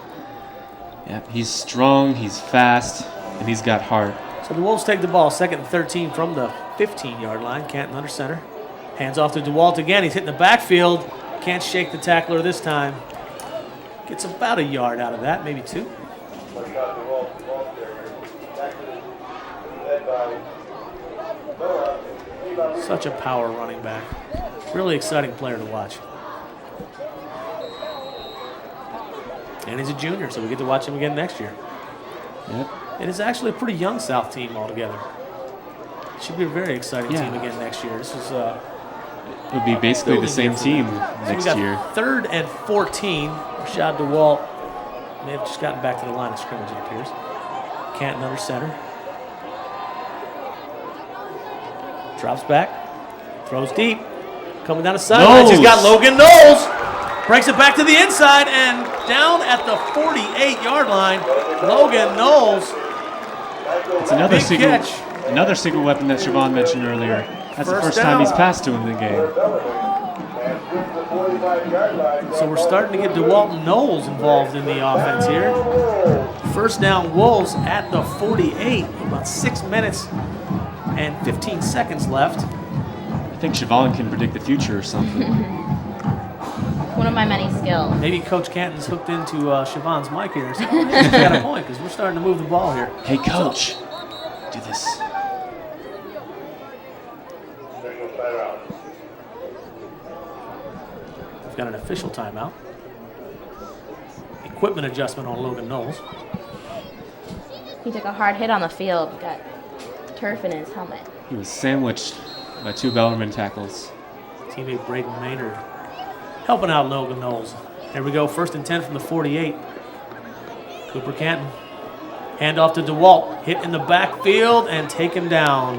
Yeah, he's strong, he's fast, and he's got heart. So the Wolves take the ball, 2nd and 13 from the 15-yard line. Canton under center. Hands off to DeWalt again. He's hitting the backfield. Can't shake the tackler this time. Gets about a yard out of that, maybe 2. Such a power running back. Really exciting player to watch. And he's a junior, so we get to watch him again next year. Yep. It is actually a pretty young South team altogether. Should be a very exciting team again next year. This is It'll be basically the same team so next we got year. 3rd and 14. Rashad DeWalt May have just gotten back to the line of scrimmage, it appears. Canton under center. Drops back. Throws deep. Coming down the sidelines, he's got Logan Knowles. Breaks it back to the inside and down at the 48-yard line. Logan Knowles. It's another Big secret, catch. another secret weapon that Siobhan mentioned earlier. That's the first time he's passed to him in the game. So we're starting to get DeWalt and Knowles involved in the offense here. First down, Wolves at the 48. About 6 minutes and 15 seconds left. I think Siobhan can predict the future or something. One of my many skills. Maybe Coach Canton's hooked into Siobhan's mic here. So he's got a point because we're starting to move the ball here. Hey, Coach, do this. We've got an official timeout. Equipment adjustment on Logan Knowles. He took a hard hit on the field. Got turf in his helmet. He was sandwiched by 2 Bellarmine tackles. Teammate Braden Maynard helping out Logan Knowles. There we go, 1st and 10 from the 48. Cooper Canton. Handoff to DeWalt. Hit in the backfield and taken down.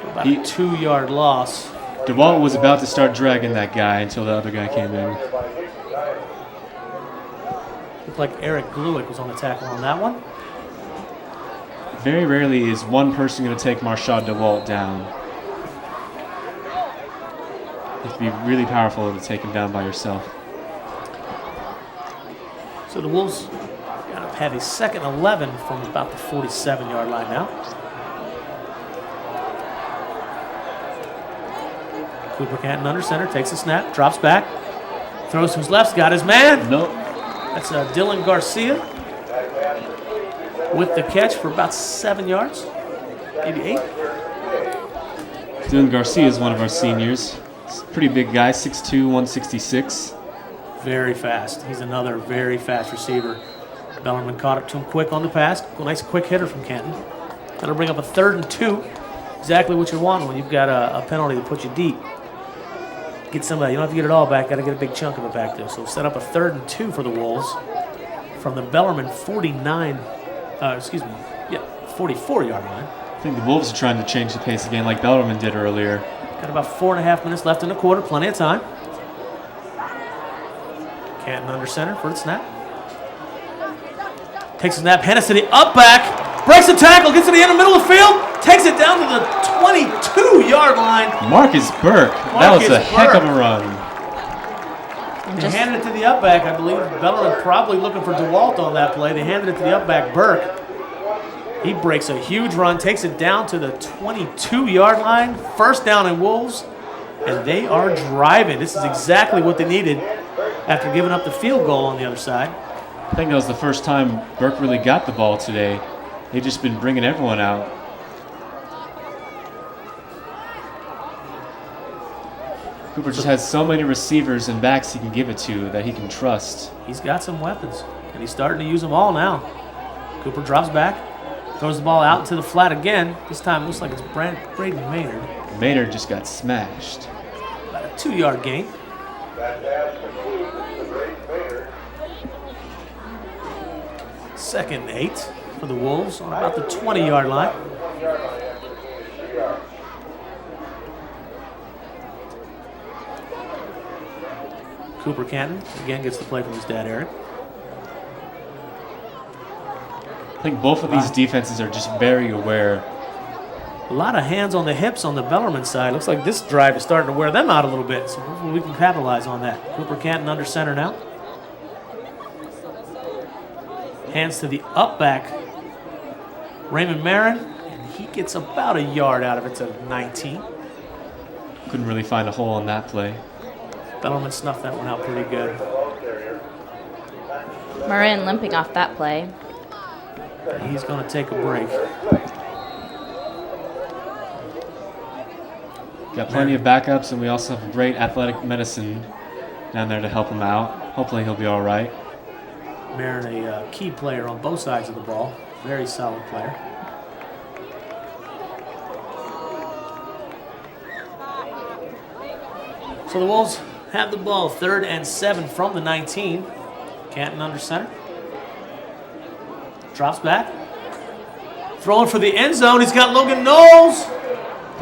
About a 2-yard loss. DeWalt was about to start dragging that guy until the other guy came in. Looked like Eric Gluick was on the tackle on that one. Very rarely is one person going to take Marshad DeWalt down. You have to be really powerful to take him down by yourself. So the Wolves have a 2nd and 11 from about the 47-yard line now. Cooper Canton under center, takes a snap, drops back, throws to his left, got his man. Nope. That's Dylan Garcia with the catch for about 7 yards, maybe 8. Dylan Garcia is one of our seniors. He's a pretty big guy, 6'2", 166. Very fast. He's another very fast receiver. Bellarmine caught up to him quick on the pass. Nice quick hitter from Canton. That'll bring up a 3rd and 2. Exactly what you want when you've got a penalty to put you deep. Get some of that. You don't have to get it all back. Got to get a big chunk of it back there. So we'll set up a 3rd and 2 for the Wolves from the Bellarmine 44-yard line. I think the Wolves are trying to change the pace again like Bellarmine did earlier. Got about 4.5 minutes left in the quarter. Plenty of time. Canton under center for the snap. Takes a snap. Hennis to the up back. Breaks the tackle. Gets to the end of the middle of the field. Takes it down to the 22-yard line. Marcus Burke. That was a heck of a run. They handed it to the up back, I believe. Bellarmine probably looking for DeWalt on that play. They handed it to the up back, Burke. He breaks a huge run, takes it down to the 22-yard line. 1st down in Wolves, and they are driving. This is exactly what they needed after giving up the field goal on the other side. I think that was the first time Burke really got the ball today. They've just been bringing everyone out. Cooper just has so many receivers and backs he can give it to that he can trust. He's got some weapons, and he's starting to use them all now. Cooper drops back, throws the ball out into the flat again. This time it looks like it's Braden Maynard. Maynard just got smashed. About a 2-yard gain. That pass concludes to Braden Maynard. 2nd and 8 for the Wolves on about the 20-yard line. Cooper Canton again gets the play from his dad, Eric. I think both of these defenses are just very aware. A lot of hands on the hips on the Bellarmine side. Looks like this drive is starting to wear them out a little bit, so hopefully we can capitalize on that. Cooper Canton under center now. Hands to the up back, Raymond Marin, and he gets about a yard out of it to 19. Couldn't really find a hole on that play. Bellarmine snuffed that one out pretty good. Marin limping off that play. He's going to take a break. Got plenty of backups, and we also have great athletic medicine down there to help him out. Hopefully he'll be all right. Marin, a key player on both sides of the ball. Very solid player. So the Wolves have the ball, 3rd and 7 from the 19. Canton under center. Drops back. Throwing for the end zone. He's got Logan Knowles.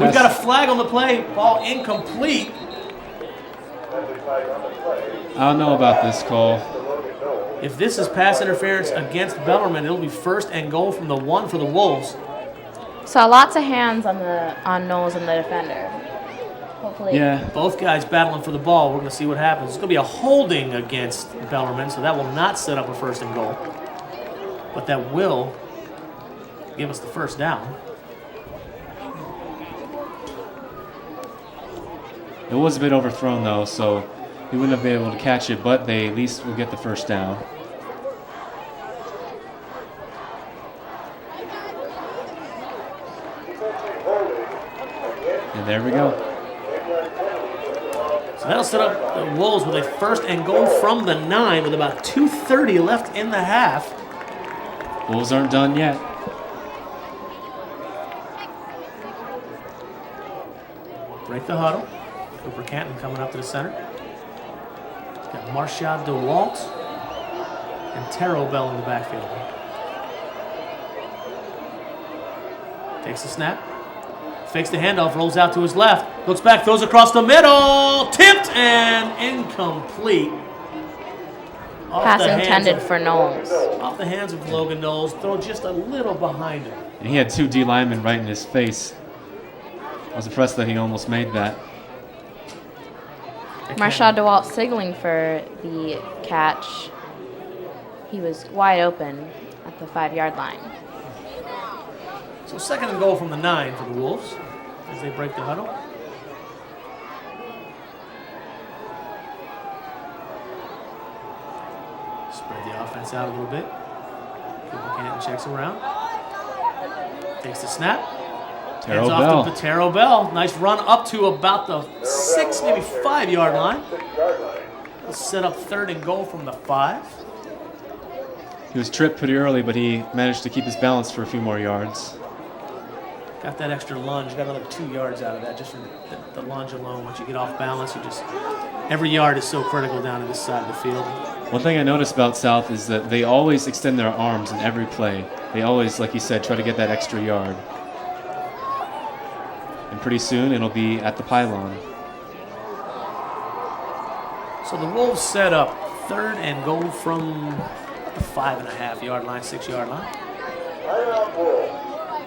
We've got a flag on the play. Ball incomplete. I don't know about this call. If this is pass interference against Bellarmine, it'll be 1st and goal from the 1 for the Wolves. Saw lots of hands on Knowles and the defender. Hopefully. Yeah. Both guys battling for the ball. We're going to see what happens. It's going to be a holding against Bellarmine, so that will not set up a 1st and goal. But that will give us the 1st down. It was a bit overthrown though, so he wouldn't have been able to catch it, but they at least will get the 1st down. And there we go. So that'll set up the Wolves with a 1st and goal from the 9 with about 2:30 left in the half. Wolves aren't done yet. Break the huddle. Cooper Canton coming up to the center. Got Marshad DeWalt and Taro Bell in the backfield. Takes the snap. Fakes the handoff, rolls out to his left. Looks back, throws across the middle. Tipped and incomplete. Pass intended for Knowles. Off the hands of Logan Knowles. Throw just a little behind him. And he had 2 D linemen right in his face. I was impressed that he almost made that. Marshad DeWalt signaling for the catch. He was wide open at the 5-yard line. So 2nd and goal from the 9 for the Wolves as they break the huddle. Spread the offense out a little bit. Cooper Canton checks around. Takes the snap. Hands off to Taro Bell. Nice run up to about the 6, maybe 5-yard line. Let's set up 3rd and goal from the 5. He was tripped pretty early, but he managed to keep his balance for a few more yards. Got that extra lunge. Got another 2 yards out of that just from the lunge alone. Once you get off balance, every yard is so critical down to this side of the field. One thing I noticed about South is that they always extend their arms in every play. They always, like you said, try to get that extra yard. And pretty soon it'll be at the pylon. So the Wolves set up 3rd and goal from the 5.5-yard line, 6-yard line.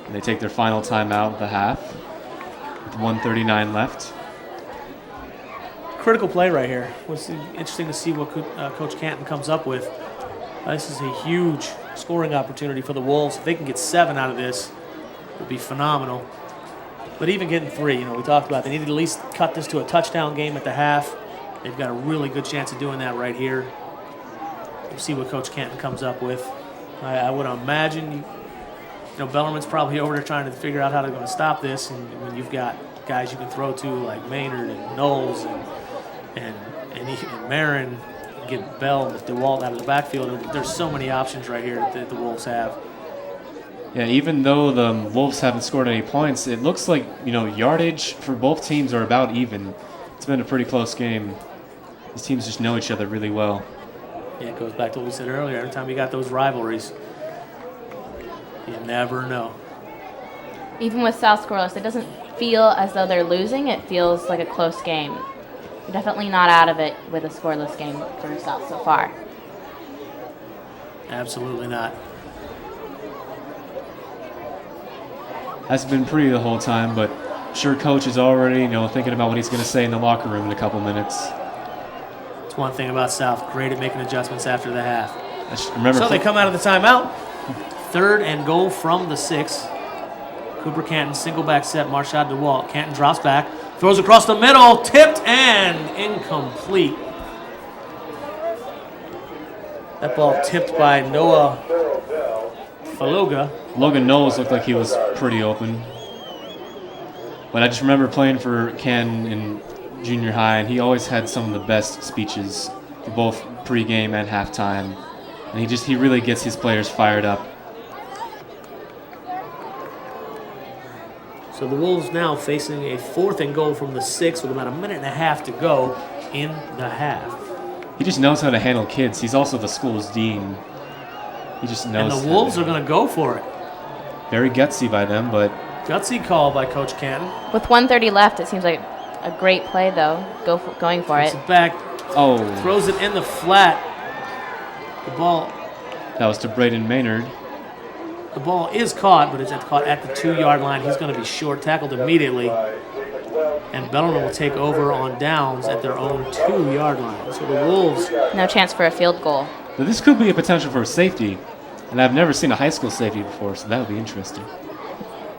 And they take their final timeout of the half with 1:39 left. Critical play right here. Was interesting to see what Coach Canton comes up with. This is a huge scoring opportunity for the Wolves. If they can get 7 out of this, it would be phenomenal. But even getting 3, we talked about they need to at least cut this to a touchdown game at the half. They've got a really good chance of doing that right here. We'll see what Coach Canton comes up with. I would imagine, Bellarmine's probably over there trying to figure out how they're going to stop this. And when you've got guys you can throw to like Maynard and Knowles and Marin, get Bell with DeWalt out of the backfield. There's so many options right here that the Wolves have. Yeah, even though the Wolves haven't scored any points, it looks like, yardage for both teams are about even. It's been a pretty close game. These teams just know each other really well. Yeah, it goes back to what we said earlier. Every time you got those rivalries, you never know. Even with South scoreless, it doesn't feel as though they're losing. It feels like a close game. We're definitely not out of it with a scoreless game for South so far. Absolutely not. Hasn't been pretty the whole time, but I'm sure Coach is already, thinking about what he's going to say in the locker room in a couple minutes. It's one thing about South, great at making adjustments after the half. Remember, so they come out of the timeout. 3rd and goal from the 6. Cooper Canton, single back set, Marshad DeWalt. Canton drops back, throws across the middle, tipped and incomplete. That ball tipped by Noah Faluga. Logan Knowles looked like he was pretty open. But I just remember playing for Ken in junior high, and he always had some of the best speeches for both pregame and halftime. And he really gets his players fired up. So the Wolves now facing a 4th and goal from the 6 with about a minute and a half to go in the half. He just knows how to handle kids. He's also the school's dean. He just knows. And the Wolves are going to go for it. Very gutsy by them, but Gutsy call by Coach Canton. With 1:30 left, it seems like a great play, though, going for Puts it. it back, oh, throws it in the flat. The ball that was to Braden Maynard. The ball is caught, but it's caught at the 2-yard line. He's going to be short, tackled immediately. And Bellarmine will take over on downs at their own 2-yard line. So the Wolves... No chance for a field goal. But this could be a potential for a safety. And I've never seen a high school safety before, so that would be interesting.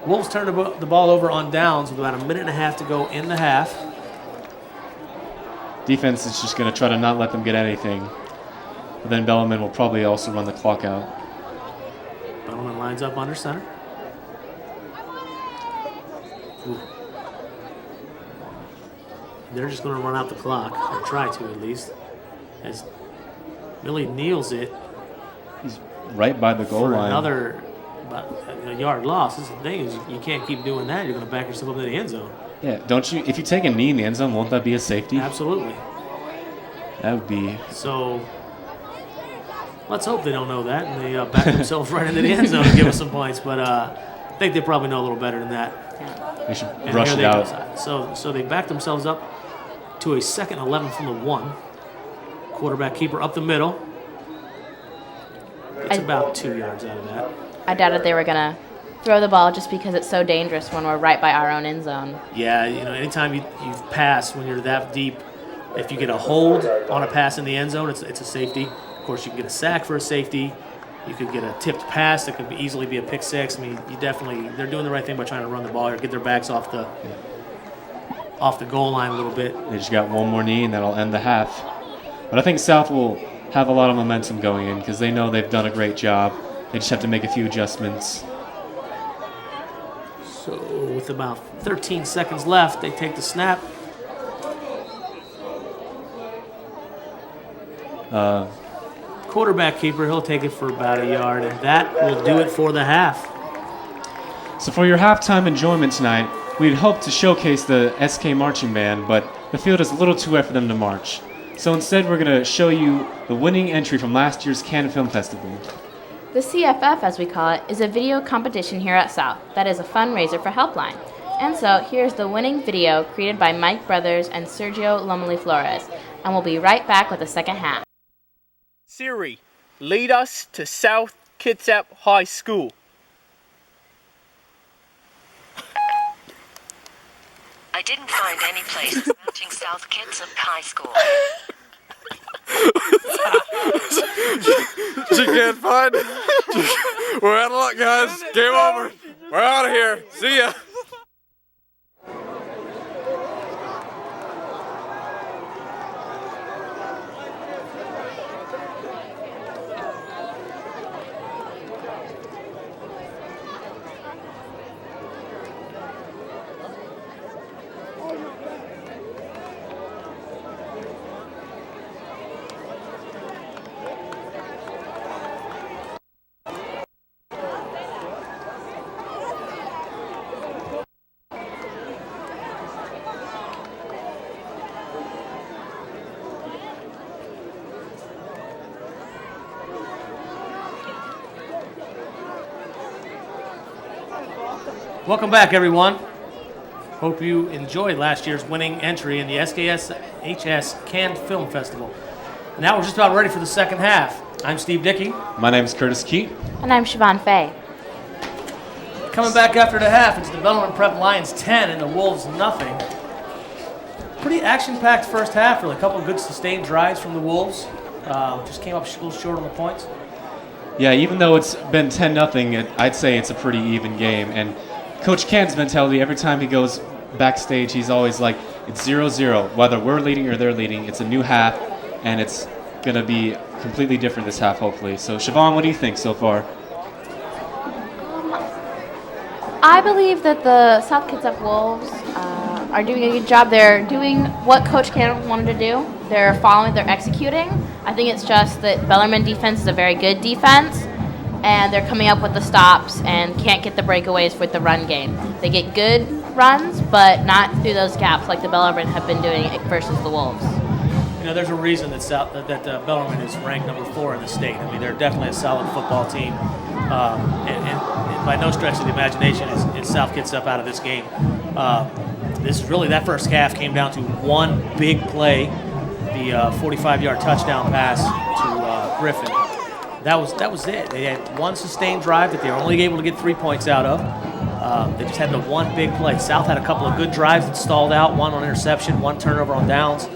Wolves turn the ball over on downs with about a minute and a half to go in the half. Defense is just going to try to not let them get anything. But then Bellarmine will probably also run the clock out. Bellarmine lines up under center. Ooh. They're just going to run out the clock, or try to at least, as Billy kneels it. He's right by the goal for line. Another about a yard loss. This is the thing is you can't keep doing that. You're going to back yourself up in the end zone. Yeah, don't you? If you take a knee in the end zone, won't that be a safety? Absolutely. That would be. So let's hope they don't know that and they back themselves right into the end zone and give us some points. But I think they probably know a little better than that. They should And rush here it they out. go. So they back themselves up to a 2nd and 11 from the 1. Quarterback keeper up the middle. It's about 2 yards out of that. I doubted they were going to throw the ball just because it's so dangerous when we're right by our own end zone. Yeah, anytime you pass when you're that deep, if you get a hold on a pass in the end zone, it's a safety. Of course, you can get a sack for a safety. You could get a tipped pass that could easily be a pick six. I mean, they're doing the right thing by trying to run the ball or get their backs off the goal line a little bit. They just got one more knee, and that'll end the half. But I think South will have a lot of momentum going in because they know they've done a great job. They just have to make a few adjustments. So with about 13 seconds left, they take the snap. Quarterback keeper, he'll take it for about a yard, and that will do it for the half. So for your halftime enjoyment tonight, we'd hoped to showcase the SK Marching Band, but the field is a little too wet for them to march. So instead, we're going to show you the winning entry from last year's Cannes Film Festival. The CFF, as we call it, is a video competition here at South that is a fundraiser for Helpline. And so here's the winning video created by Mike Brothers and Sergio Lomeli Flores, and we'll be right back with the second half. Siri, lead us to South Kitsap High School. I didn't find any place matching South Kitsap High School. She can't find it. We're out of luck, guys. Game over. We're out of here. See ya. Welcome back, everyone. Hope you enjoyed last year's winning entry in the SKHS Cannes Film Festival. Now we're just about ready for the second half. I'm Steve Dickey. My name is Curtis Keat. And I'm Siobhan Fay. Coming back after the half, it's the Bellarmine Prep Lions 10 and the Wolves nothing. Pretty action-packed first half, really. A couple of good sustained drives from the Wolves. Just came up a little short on the points. Yeah, even though it's been 10-0, I'd say it's a pretty even game. And Coach Ken's mentality, every time he goes backstage, he's always like, it's 0-0. Whether we're leading or they're leading, it's a new half, and it's going to be completely different this half, hopefully. So, Siobhan, what do you think so far? I believe that the South Kitsap Wolves are doing a good job. They're doing what Coach Cannon wanted to do. They're following, they're executing. I think it's just that Bellarmine defense is a very good defense, and they're coming up with the stops and can't get the breakaways with the run game. They get good runs, but not through those gaps like the Bellarmine have been doing versus the Wolves. You know, there's a reason that Bellarmine is ranked number 4 in the state. I mean, they're definitely a solid football team, and by no stretch of the imagination is South Kitsap out of this game. This is really, that first half came down to one big play, the 45-yard touchdown pass to Griffin. That was it. They had one sustained drive that they were only able to get 3 points out of. They just had the one big play. South had a couple of good drives that stalled out, one on interception, one turnover on downs.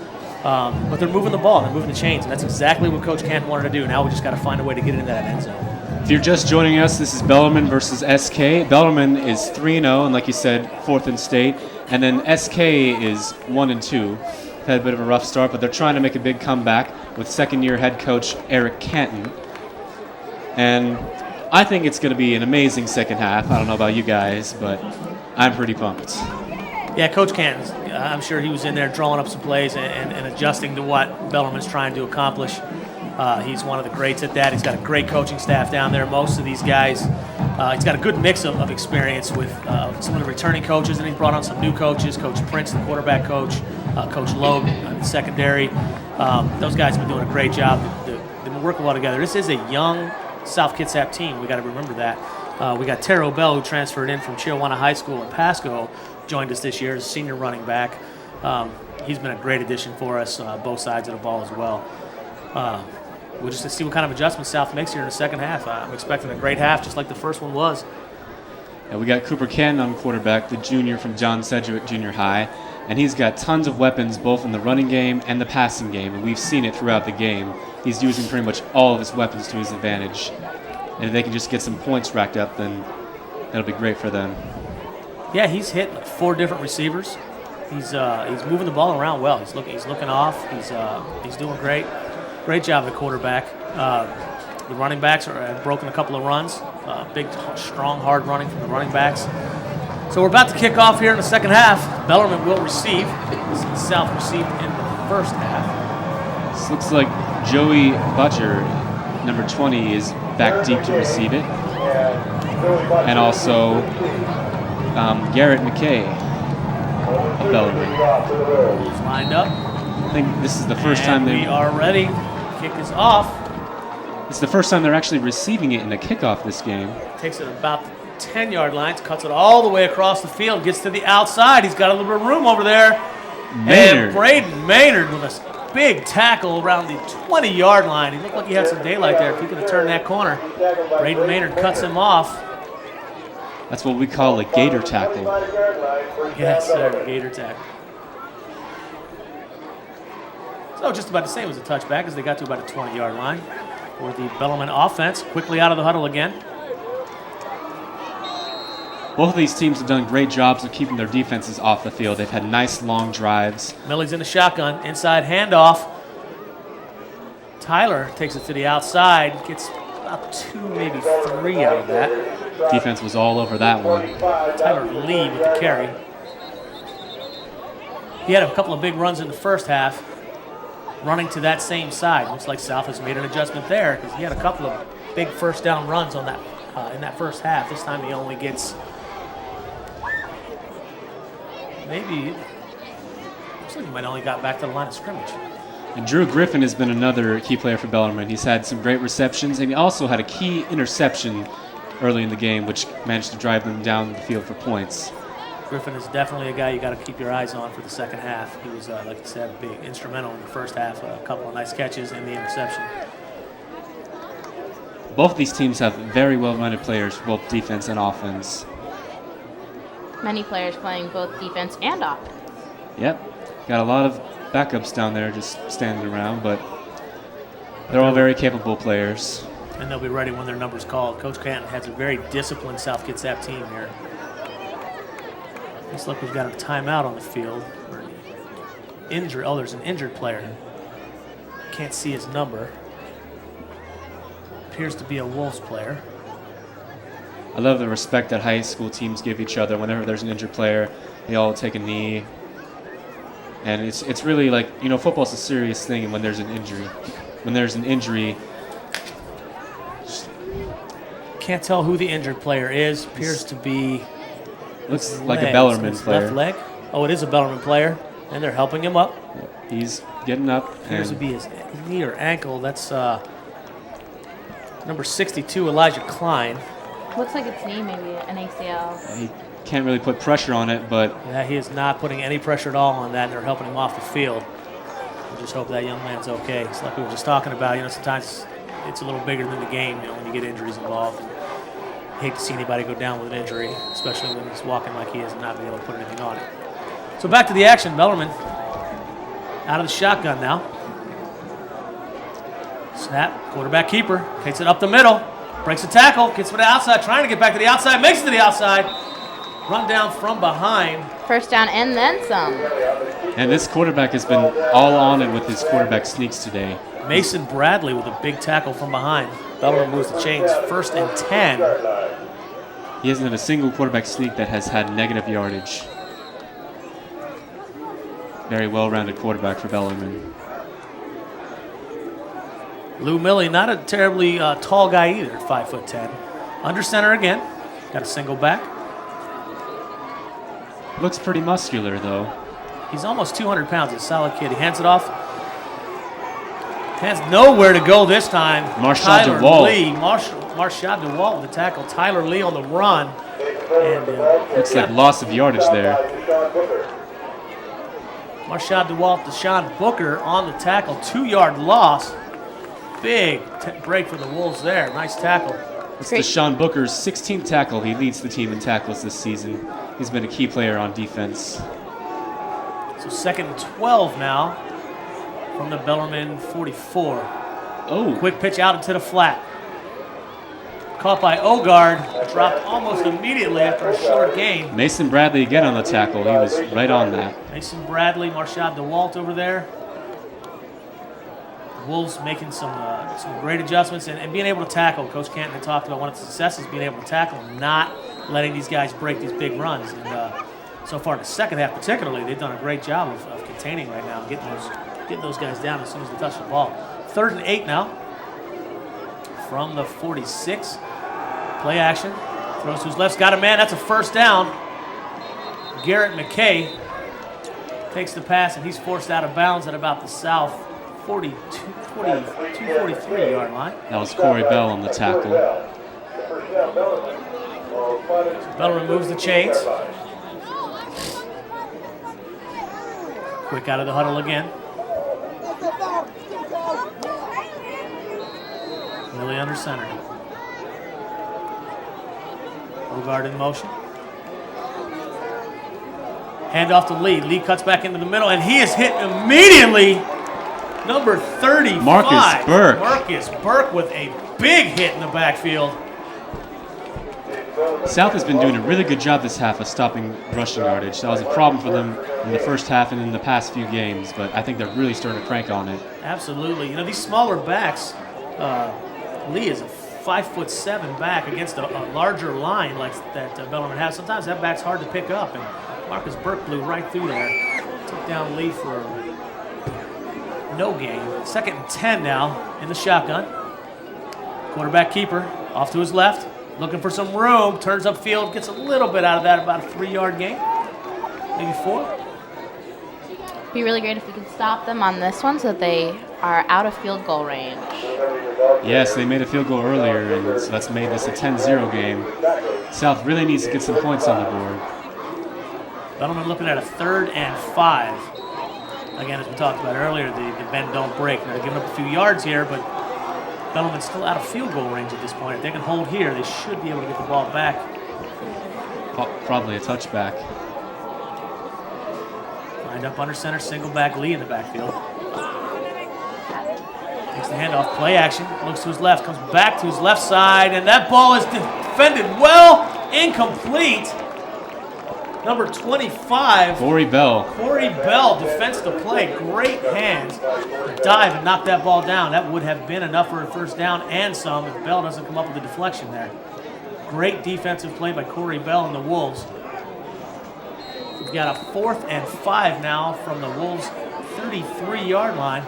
But they're moving the ball, they're moving the chains, and that's exactly what Coach Canton wanted to do. Now we just got to find a way to get into that end zone. If you're just joining us, this is Bellarmine versus SK. Bellarmine is 3-0, and like you said, 4th in state. And then SK is 1-2. Had a bit of a rough start, but they're trying to make a big comeback with second-year head coach Eric Canton. And I think it's going to be an amazing second half. I don't know about you guys, but I'm pretty pumped. Yeah, Coach Canton's, I'm sure he was in there drawing up some plays and adjusting to what Bellarmine's trying to accomplish. He's one of the greats at that. He's got a great coaching staff down there. Most of these guys, he's got a good mix of experience with some of the returning coaches, and he brought on some new coaches, Coach Prince, the quarterback coach, Coach Loeb, the secondary. Those guys have been doing a great job. They've been working well together. This is a young South Kitsap team. We got to remember that. We got Taro Bell, who transferred in from Chiawana High School in Pasco, joined us this year as a senior running back. He's been a great addition for us, both sides of the ball as well. We'll just see what kind of adjustments South makes here in the second half. I'm expecting a great half, just like the first one was. And we got Cooper Canton on quarterback, the junior from John Sedgwick Junior High, and he's got tons of weapons both in the running game and the passing game, and we've seen it throughout the game. He's using pretty much all of his weapons to his advantage. And if they can just get some points racked up, then that'll be great for them. Yeah, he's hit like 4 different receivers. He's moving the ball around well. He's looking off. He's doing great. Great job at quarterback. The running backs have broken a couple of runs. Big, strong, hard running from the running backs. So we're about to kick off here in the second half. Bellarmine will receive. South received in the first half. This looks like Joey Butcher, number 20, is back deep to receive it. And also Garrett McKay of Bellarmine. He's lined up. I think this is the first time we are ready. Kick is off. It's the first time they're actually receiving it in a kickoff this game. Takes it about the 10-yard line, cuts it all the way across the field, gets to the outside. He's got a little bit of room over there. Maynard. And Braden Maynard with a big tackle around the 20-yard line. He looked like he had some daylight there. If he could have turned that corner, Braden Maynard cuts him off. That's what we call a gator tackle. Yes, sir, gator tackle. So just about the same as a touchback as they got to about a 20-yard line for the Bellarmine offense. Quickly out of the huddle again. Both of these teams have done great jobs of keeping their defenses off the field. They've had nice long drives. Millie's in the shotgun, inside handoff. Tyler takes it to the outside, gets about 2, maybe 3 out of that. Defense was all over that one. Tyler Lee with the carry. He had a couple of big runs in the first half, running to that same side. Looks like South has made an adjustment there because he had a couple of big first down runs on that in that first half. This time he only gets maybe, looks like he might only got back to the line of scrimmage. And Drew Griffin has been another key player for Bellarmine. He's had some great receptions, and he also had a key interception early in the game, which managed to drive them down the field for points. Griffin is definitely a guy you got to keep your eyes on for the second half. He was, like I said, big instrumental in the first half. A couple of nice catches and the interception. Both of these teams have very well-rounded players for both defense and offense. Many players playing both defense and offense. Yep. Got a lot of backups down there just standing around, but they're all very capable players. And they'll be ready when their number's called. Coach Canton has a very disciplined South Kitsap team here. Looks like we've got a timeout on the field. There's an injured player. Can't see his number. Appears to be a Wolves player. I love the respect that high school teams give each other. Whenever there's an injured player, they all take a knee. And it's really like, you know, football's a serious thing, and when there's an injury, can't tell who the injured player is. Appears to be looks like a Bellarmine player. Left leg. Oh, it is a Bellarmine player. And they're helping him up. He's getting up. Appears to And be his knee or ankle. That's number 62, Elijah Klein. Looks like it's knee, maybe an ACL. he can't really put pressure on it, but Yeah, he is not putting any pressure at all on that, and they're helping him off the field. We just hope that young man's okay. It's like we were just talking about, sometimes it's a little bigger than the game, when you get injuries involved. And hate to see anybody go down with an injury, especially when he's walking like he is and not being able to put anything on it. So back to the action. Bellarmine out of the shotgun now. Snap, quarterback keeper, takes it up the middle, breaks a tackle, gets to the outside, trying to get back to the outside, makes it to the outside. Run down from behind. First down and then some. and this quarterback has been all on it with his quarterback sneaks today. Mason Bradley with a big tackle from behind. Bellarmine moves the chains. 1st and 10. He hasn't had a single quarterback sneak that has had negative yardage. Very well-rounded quarterback for Bellarmine. Lou Milley, not a terribly tall guy either, 5'10". Under center again. Got a single back. Looks pretty muscular, though. He's almost 200 pounds. He's a solid kid. He hands it off. Has nowhere to go this time. Marshad Tyler DeWalt. Lee. Marshad DeWalt with the tackle. Tyler Lee on the run. And Looks like loss of yardage there. Marshad DeWalt, Deshaun Booker on the tackle. 2-yard loss. Big break for the Wolves there. Nice tackle. It's Deshaun Booker's 16th tackle. He leads the team in tackles this season. He's been a key player on defense. So 2nd and 12 now from the Bellarmine 44. Oh, Quick pitch out into the flat. Caught by Ogard. Dropped almost immediately after a short gain. Mason Bradley again on the tackle. He was right on that. Mason Bradley, Marshad DeWalt over there. The Wolves making some great adjustments and being able to tackle. Coach Canton had talked about one of the successes being able to tackle and not letting these guys break these big runs. And so far in the second half particularly, they've done a great job of containing right now, getting those guys down as soon as they touch the ball. 3rd and 8 now from the 46. Play action. Throws to his left. Got a man. That's a first down. Garrett McKay takes the pass, and he's forced out of bounds at about the south 43-yard line. That was Corey Bell on the tackle. Bellarmine moves the chains. Quick out of the huddle again. Millie under center. Ogard in motion. Hand off to Lee. Lee cuts back into the middle, and he is hit immediately. Number 35. Marcus Burke. Marcus Burke with a big hit in the backfield. South has been doing a really good job this half of stopping rushing yardage. That was a problem for them in the first half and in the past few games, but I think they're really starting to crank on it. Absolutely. These smaller backs, Lee is a 5'7" back against a larger line like that Bellarmine has. Sometimes that back's hard to pick up, and Marcus Burke blew right through there. Took down Lee for no gain. 2nd and 10 now in the shotgun. Quarterback keeper off to his left. Looking for some room. Turns upfield. Gets a little bit out of that. About a 3-yard gain. Maybe 4. Be really great if we could stop them on this one so that they are out of field goal range. Yes, they made a field goal earlier, and so that's made this a 10-0 game. South really needs to get some points on the board. Bellarmine looking at a 3rd and 5. Again, as we talked about earlier, the bend don't break. They're giving up a few yards here, but Bellarmine's still out of field goal range at this point. If they can hold here, they should be able to get the ball back. Probably a touchback. Lined up under center, single back Lee in the backfield. Takes the handoff, play action, looks to his left, comes back to his left side, and that ball is defended well, incomplete. Number 25. Corey Bell. Corey Bell defends the play. Great hands to dive and knock that ball down. That would have been enough for a first down and some if Bell doesn't come up with a deflection there. Great defensive play by Corey Bell and the Wolves. We've got a 4th and 5 now from the Wolves' 33-yard line.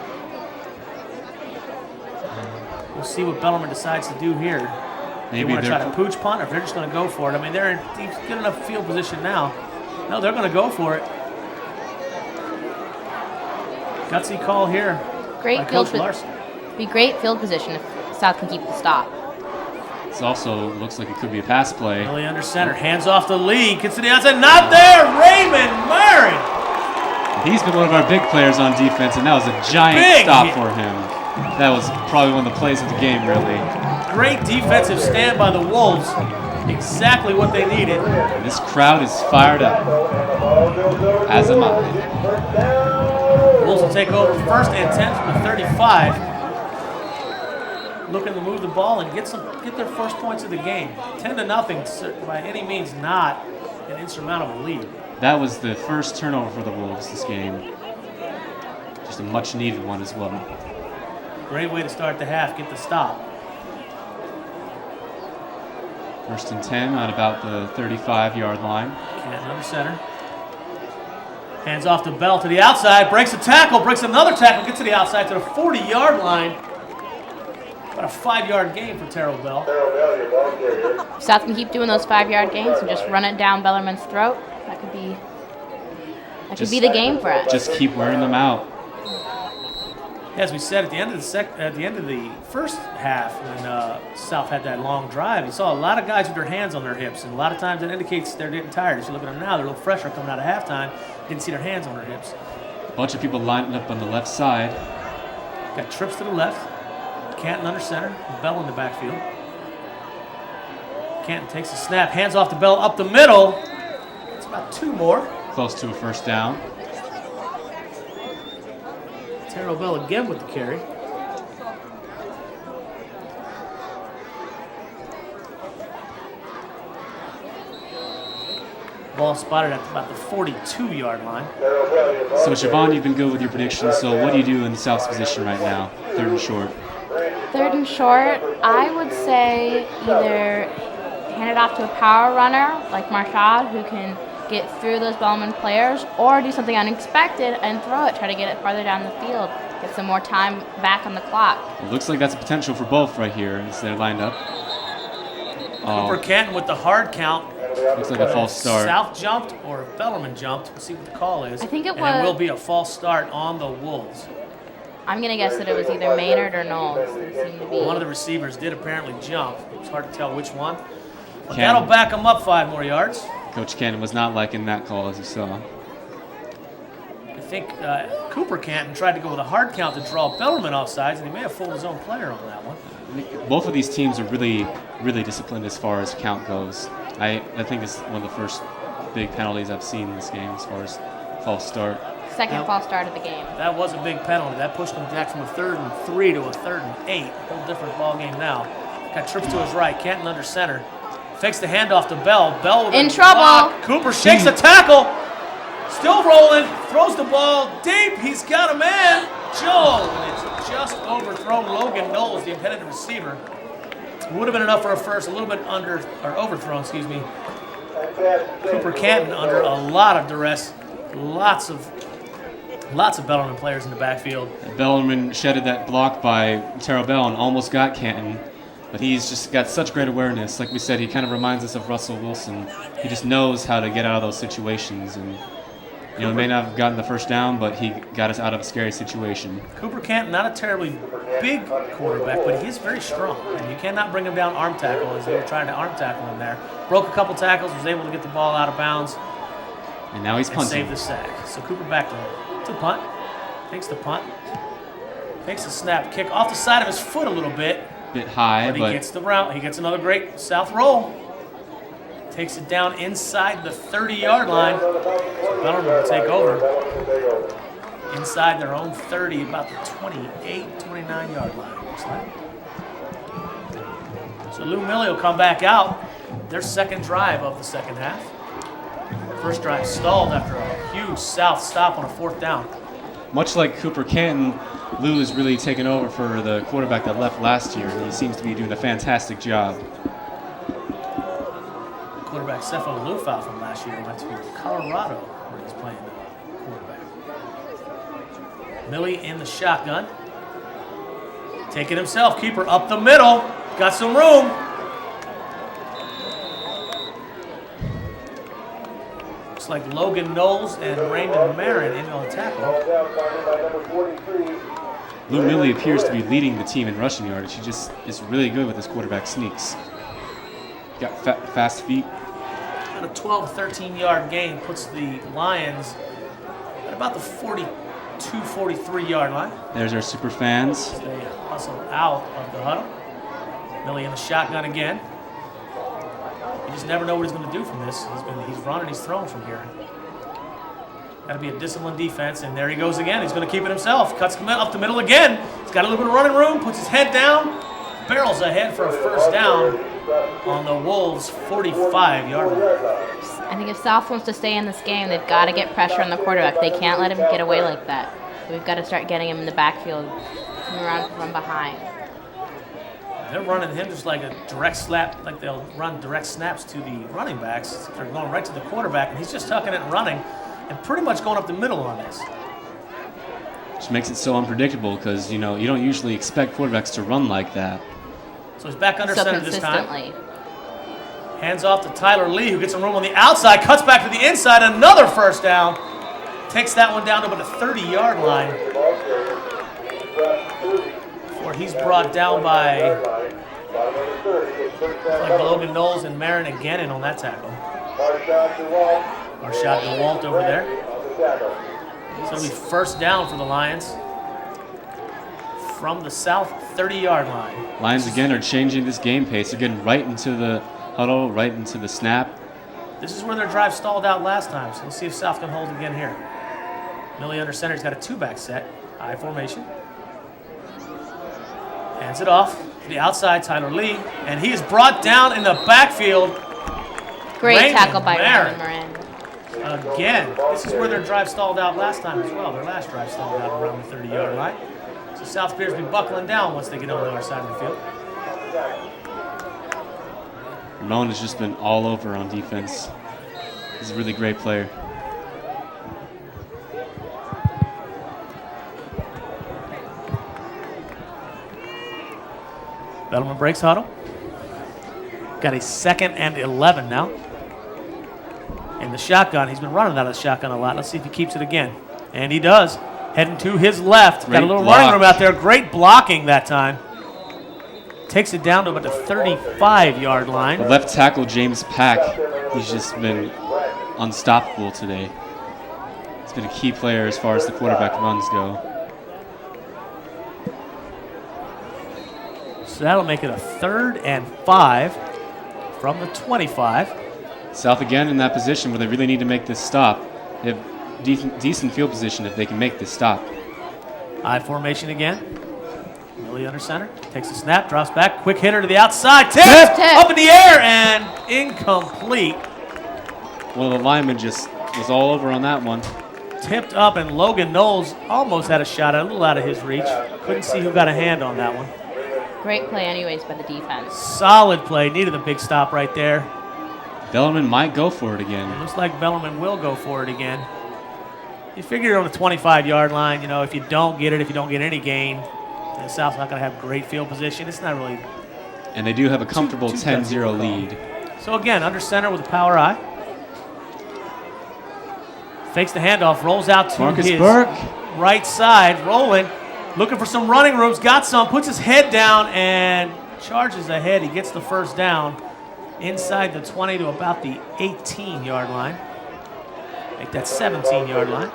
We'll see what Bellarmine decides to do here. They want to try to pooch punt, or if they're just going to go for it. I mean, they're in good enough field position now. No, they're going to go for it. Gutsy call here Great by field Coach Larson. Be great field position if South can keep the stop. This also looks like it could be a pass play. Millie under center, hands off the lead, gets to the outside, not there, Raymond Murray. He's been one of our big players on defense, and that was a giant Big stop hit. for him. That was probably one of the plays of the game, really. Great defensive stand by the Wolves, exactly what they needed. This crowd is fired up, as am I. Wolves will take over 1st and 10 from the 35. Looking to move the ball and get their first points of the game. 10-0, by any means not an insurmountable lead. That was the first turnover for the Wolves this game. Just a much needed one as well. Great way to start the half, get the stop. 1st and 10 on about the 35-yard line. Canton under center. Hands off to Bell to the outside, breaks a tackle, breaks another tackle, gets to the outside to the 40-yard line. About a 5-yard gain for Terrell Bell. If South can keep doing those 5-yard gains and just run it down Bellarmine's throat, that could be the game for us. Just keep wearing them out. As we said at the end of the first half, when South had that long drive, you saw a lot of guys with their hands on their hips, and a lot of times it indicates they're getting tired. As you look at them now, they're a little fresher coming out of halftime. Didn't see their hands on their hips. A bunch of people lining up on the left side. Got trips to the left. Canton under center, Bell in the backfield. Canton takes a snap, hands off to Bell up the middle. It's about 2 more. Close to a first down. Terrell Bell again with the carry. Ball spotted at about the 42-yard line. So, Siobhan, you've been good with your predictions. So, what do you do in South's position right now? 3rd and short. 3rd and short, I would say either hand it off to a power runner like Marshad, who can get through those Bellarmine players, or do something unexpected and throw it, try to get it farther down the field, get some more time back on the clock. It looks like that's a potential for both right here as they're lined up. Cooper Canton with the hard count. Looks like a false start. South jumped or Bellarmine jumped. We'll see what the call is. I think it and was. it will be a false start on the Wolves. I'm going to guess that it was either Maynard or Knowles. They seem to be. One of the receivers did apparently jump. It's hard to tell which one. But Canton. that'll back them up 5 more yards. Coach Cannon was not liking that call, as you saw. I think Cooper Canton tried to go with a hard count to draw Bellarmine off sides, and he may have fooled his own player on that one. Both of these teams are really, really disciplined as far as count goes. I think it's one of the first big penalties I've seen in this game as far as false start. Second false start of the game. That was a big penalty. That pushed him back from a 3rd and 3 to a 3rd and 8. Whole different ball game now. Got trips to his right. Canton under center. Fakes the handoff to Bell. Bell with In a trouble. block. Cooper shakes the tackle. Still rolling. Throws the ball deep. He's got a man. Joe. And it's just overthrown Logan Knowles, the intended receiver. Would have been enough for a first. A little bit overthrown, excuse me. Cooper Canton under a lot of duress. Lots of Bellarmine players in the backfield. Bellarmine shedded that block by Terrell Bell and almost got Canton. But he's just got such great awareness. Like we said, he kind of reminds us of Russell Wilson. He just knows how to get out of those situations. And, he may not have gotten the first down, but he got us out of a scary situation. Cooper Canton, not a terribly big quarterback, but he is very strong. And you cannot bring him down arm tackle as they were trying to arm tackle him there. Broke a couple tackles, was able to get the ball out of bounds. And now he's and punting. save the sack. So Cooper back to punt. Takes the punt. Takes the snap. Kick off the side of his foot a little bit. Bit high, But he gets the route. He gets another great South roll. Takes it down inside the 30-yard line. So Bellarmine will take over. Inside their own 30, about the 28, 29-yard line, looks like. So Lou Milley will come back out. Their second drive of the second half. First drive stalled after a huge South stop on a 4th down. Much like Cooper Canton, Lou is really taken over for the quarterback that left last year. He seems to be doing a fantastic job. Quarterback Stefan Lufau from last year went to Colorado where he's playing quarterback. Millie in the shotgun. Take it himself. Keeper up the middle. Got some room. Looks like Logan Knowles and Raymond Marin in on tackle. Lou Millie appears to be leading the team in rushing yardage. He just is really good with his quarterback sneaks. Got fast feet. And a 12, 13-yard gain puts the Lions at about the 42, 43-yard line. There's our super fans. They hustle out of the huddle. Millie in the shotgun again. You just never know what he's going to do from this. He's running, he's throwing from here. Got to be a disciplined defense, and there he goes again. He's going to keep it himself. Cuts up the middle again. He's got a little bit of running room, puts his head down, barrels ahead for a first down on the Wolves' 45-yard line. I think if South wants to stay in this game, they've got to get pressure on the quarterback. They can't let him get away like that. We've got to start getting him in the backfield, coming around from behind. They're running him just like a direct slap, like they'll run direct snaps to the running backs. They're going right to the quarterback, and he's just tucking it and running, and pretty much going up the middle on this. Which makes it so unpredictable because, you know, you don't usually expect quarterbacks to run like that. So he's back under So center this time. consistently. Hands off to Tyler Lee, who gets some room on the outside, cuts back to the inside, another first down. Takes that one down to about the 30-yard line. Before he's brought down by like Logan Knowles and Marin again in on that tackle. Rashad DeWalt over there. So it'll be first down for the Lions from the south 30-yard line. Lions again are changing this game pace. They're getting right into the huddle, right into the snap. This is where their drive stalled out last time, so let's see if South can hold again here. Millie under center, he's got a two-back set, I formation. Hands it off to the outside, Tyler Lee, and he is brought down in the backfield. Great Raymond tackle by Marin. Raymond Marin. Again, this is where their drive stalled out last time as well. Their last drive stalled out around the 30-yard line. So South appears to be buckling down once they get on the other side of the field. Ramon has just been all over on defense. He's a really great player. Bellarmine breaks huddle. Got a 2nd and 11 now. In the shotgun, he's been running out of the shotgun a lot. Let's see if he keeps it again. And he does. Heading to his left. Got a little running room out there. Great blocking that time. Takes it down to about the 35-yard line. The left tackle, James Pack, he's just been unstoppable today. He's been a key player as far as the quarterback runs go. So that'll make it a 3rd and 5 from the 25. South again in that position where they really need to make this stop. They have decent field position if they can make this stop. I formation again. Millie under center. Takes a snap, drops back. Quick hitter to the outside. Tip! Up in the air and incomplete. Well, the lineman just was all over on that one. Tipped up, and Logan Knowles almost had a shot, a little out of his reach. Couldn't see who got a hand on that one. Great play anyways by the defense. Solid play. Needed a big stop right there. Bellarmine might go for it again. It looks like Bellarmine will go for it again. You figure you're on the 25-yard line. You know, if you don't get it, if you don't get any gain, the South's not going to have great field position. It's not really. And they do have a comfortable 10-0 lead. So again, under center with a power eye. Fakes the handoff, rolls out to Marcus his Burke. right side, rolling, looking for some running rooms, got some, puts his head down and charges ahead. He gets the first down inside the 20 to about the 18-yard line. Make that 17-yard line.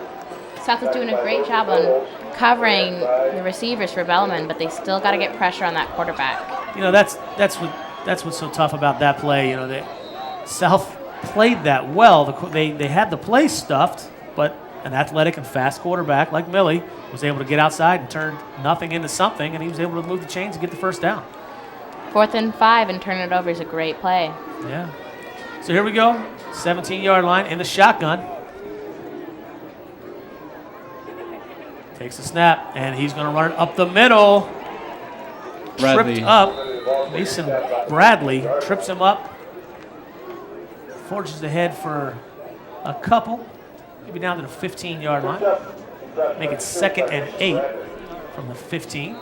South is doing a great job on covering the receivers for Bellarmine, but they still got to get pressure on that quarterback. You know, that's what's so tough about that play. You know, South played that well. They had the play stuffed, but an athletic and fast quarterback like Millie was able to get outside and turn nothing into something, and he was able to move the chains and get the first down. 4th and 5 and turn it over is a great play. Yeah. So here we go, 17-yard line in the shotgun. Takes a snap, and he's going to run it up the middle. Bradley. Tripped up. Mason Bradley trips him up. Forges ahead for a couple. Maybe down to the 15-yard line. Make it 2nd and 8 from the 15.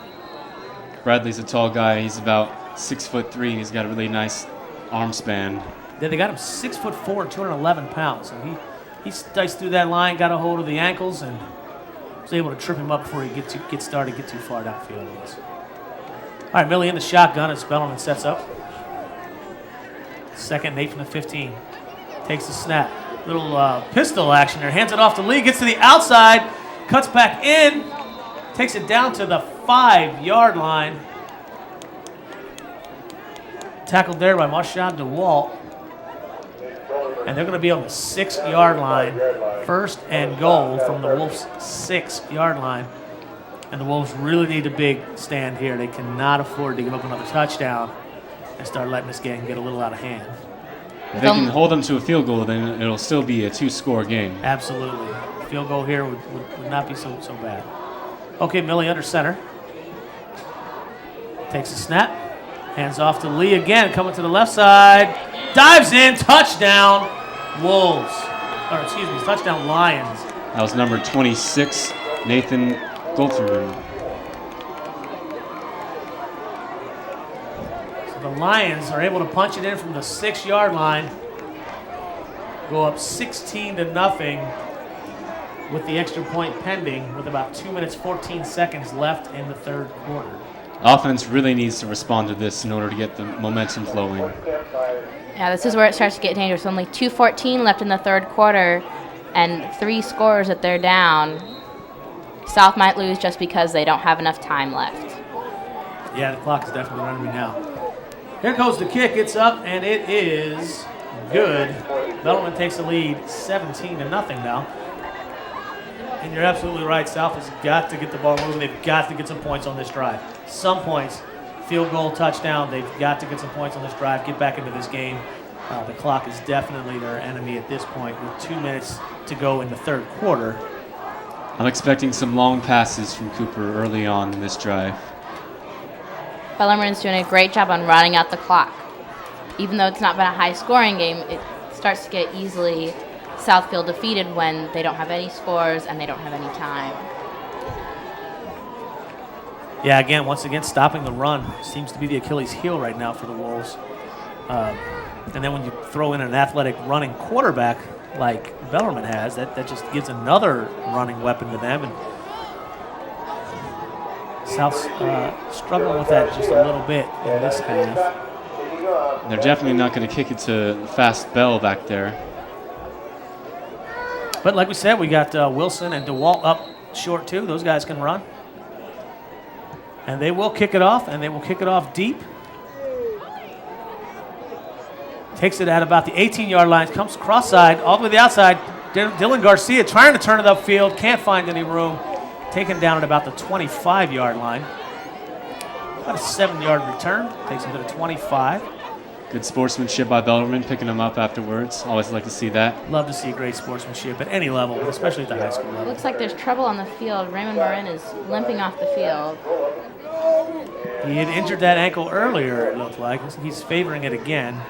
Bradley's a tall guy. He's about 6'3". He's got a really nice arm span. Then they got him 6'4", 211 pounds. So He diced through that line, got a hold of the ankles, and was able to trip him up before he get started, get too far downfield. All right, Millie in the shotgun as Bellarmine sets up. 2nd and 8 from the 15. Takes the snap. Little pistol action there. Hands it off to Lee. Gets to the outside. Cuts back in. Takes it down to the 5-yard line. Tackled there by Marshad DeWalt. And they're going to be on the 6-yard line. 1st and goal from the Wolves' 6-yard line. And the Wolves really need a big stand here. They cannot afford to give up another touchdown and start letting this game get a little out of hand. If they can hold them to a field goal, then it'll still be a 2-score game. Absolutely. Field goal here would not be so bad. Okay, Millie under center. Takes a snap. Hands off to Lee again, coming to the left side. Dives in, touchdown, Wolves. Or excuse me, touchdown Lions. That was number 26, Nathan Goldthorpe. So the Lions are able to punch it in from the 6-yard line. Go up 16-0 with the extra point pending with about 2 minutes, 14 seconds left in the 3rd quarter. Offense really needs to respond to this in order to get the momentum flowing. Yeah, this is where it starts to get dangerous. Only 2:14 left in the 3rd quarter and 3 scores that they're down. South might lose just because they don't have enough time left. Yeah, the clock is definitely running me now. Here goes the kick. It's up, and it is good. Bellarmine takes the lead 17-0 now. And you're absolutely right. South has got to get the ball moving. They've got to get some points on this drive. Some points. Field goal, touchdown. They've got to get some points on this drive. Get back into this game. The clock is definitely their enemy at this point with 2 minutes to go in the 3rd quarter. I'm expecting some long passes from Cooper early on in this drive. Bellarmine's doing a great job on running out the clock. Even though it's not been a high-scoring game, it starts to get easily Southfield defeated when they don't have any scores and they don't have any time. Yeah, again, once again, stopping the run seems to be the Achilles heel right now for the Wolves. And then when you throw in an athletic running quarterback like Bellarmine has, that just gives another running weapon to them. And South's struggling with that just a little bit in this half. They're definitely not going to kick it to Fast Bell back there. But like we said, we got Wilson and DeWalt up short too. Those guys can run. And they will kick it off, and they will kick it off deep. Takes it at about the 18-yard line, comes cross-side, all the way to the outside. Dylan Garcia trying to turn it upfield, can't find any room. Taken down at about the 25-yard line. About a 7-yard return, takes him to the 25. Good sportsmanship by Bellarmine, picking him up afterwards. Always like to see that. Love to see great sportsmanship at any level, but especially at the high school level. Looks like there's trouble on the field. Raymond Marin is limping off the field. He had injured that ankle earlier, it looked like. He's favoring it again.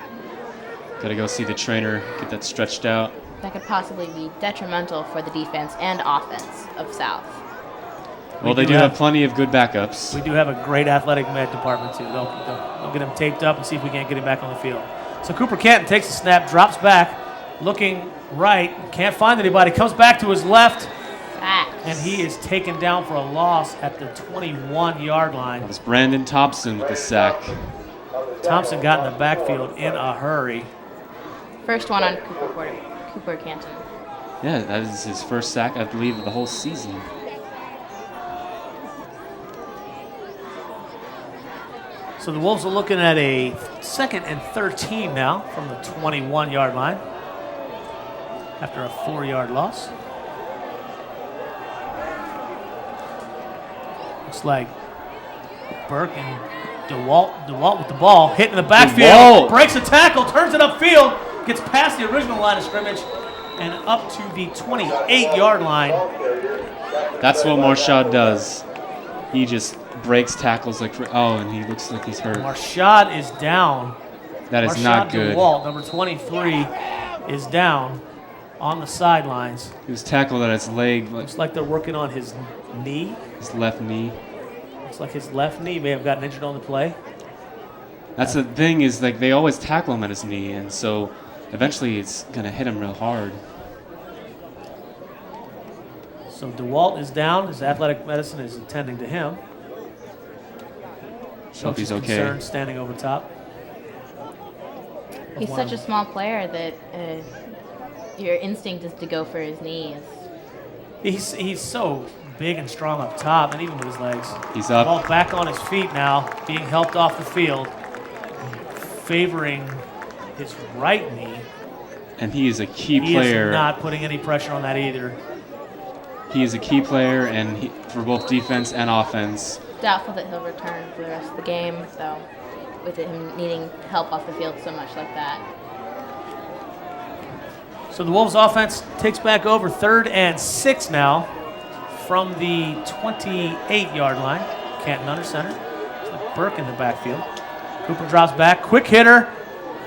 Got to go see the trainer, get that stretched out. That could possibly be detrimental for the defense and offense of South. Well, they do have plenty of good backups. We do have a great athletic med department, too. They'll get him taped up and see if we can't get him back on the field. So Cooper Canton takes the snap, drops back, looking right, can't find anybody, comes back to his left, and he is taken down for a loss at the 21-yard line. It was Brandon Thompson with the sack. Thompson got in the backfield in a hurry. First one on Cooper Canton. Yeah, that is his first sack, I believe, of the whole season. So the Wolves are looking at a 2nd and 13 now from the 21-yard line after a 4-yard loss. Looks like Burke and DeWalt with the ball, hitting the backfield, breaks a tackle, turns it upfield, gets past the original line of scrimmage and up to the 28-yard line. That's what Marshad does. He just breaks tackles like, and he looks like he's hurt. Marshad is down. That is not good. DeWalt, number 23, is down on the sidelines. He was tackled at his leg. Looks like they're working on his knee. His left knee. Looks like his left knee may have gotten injured on the play. That's the thing is, like, they always tackle him at his knee, and so eventually it's going to hit him real hard. So DeWalt is down. His athletic medicine is attending to him. Hope he's okay. Concerned, standing over top. He's such a small player that your instinct is to go for his knees. He's so big and strong up top, and even with his legs. He's up. Ball back on his feet now, being helped off the field, favoring his right knee. And he is a key He player. is not putting any pressure on that either. He is a key player, and for both defense and offense. Doubtful that he'll return for the rest of the game, so with him needing help off the field so much like that. So the Wolves offense takes back over 3rd and 6 now from the 28-yard line. Canton under center. Burke in the backfield. Cooper drops back. Quick hitter.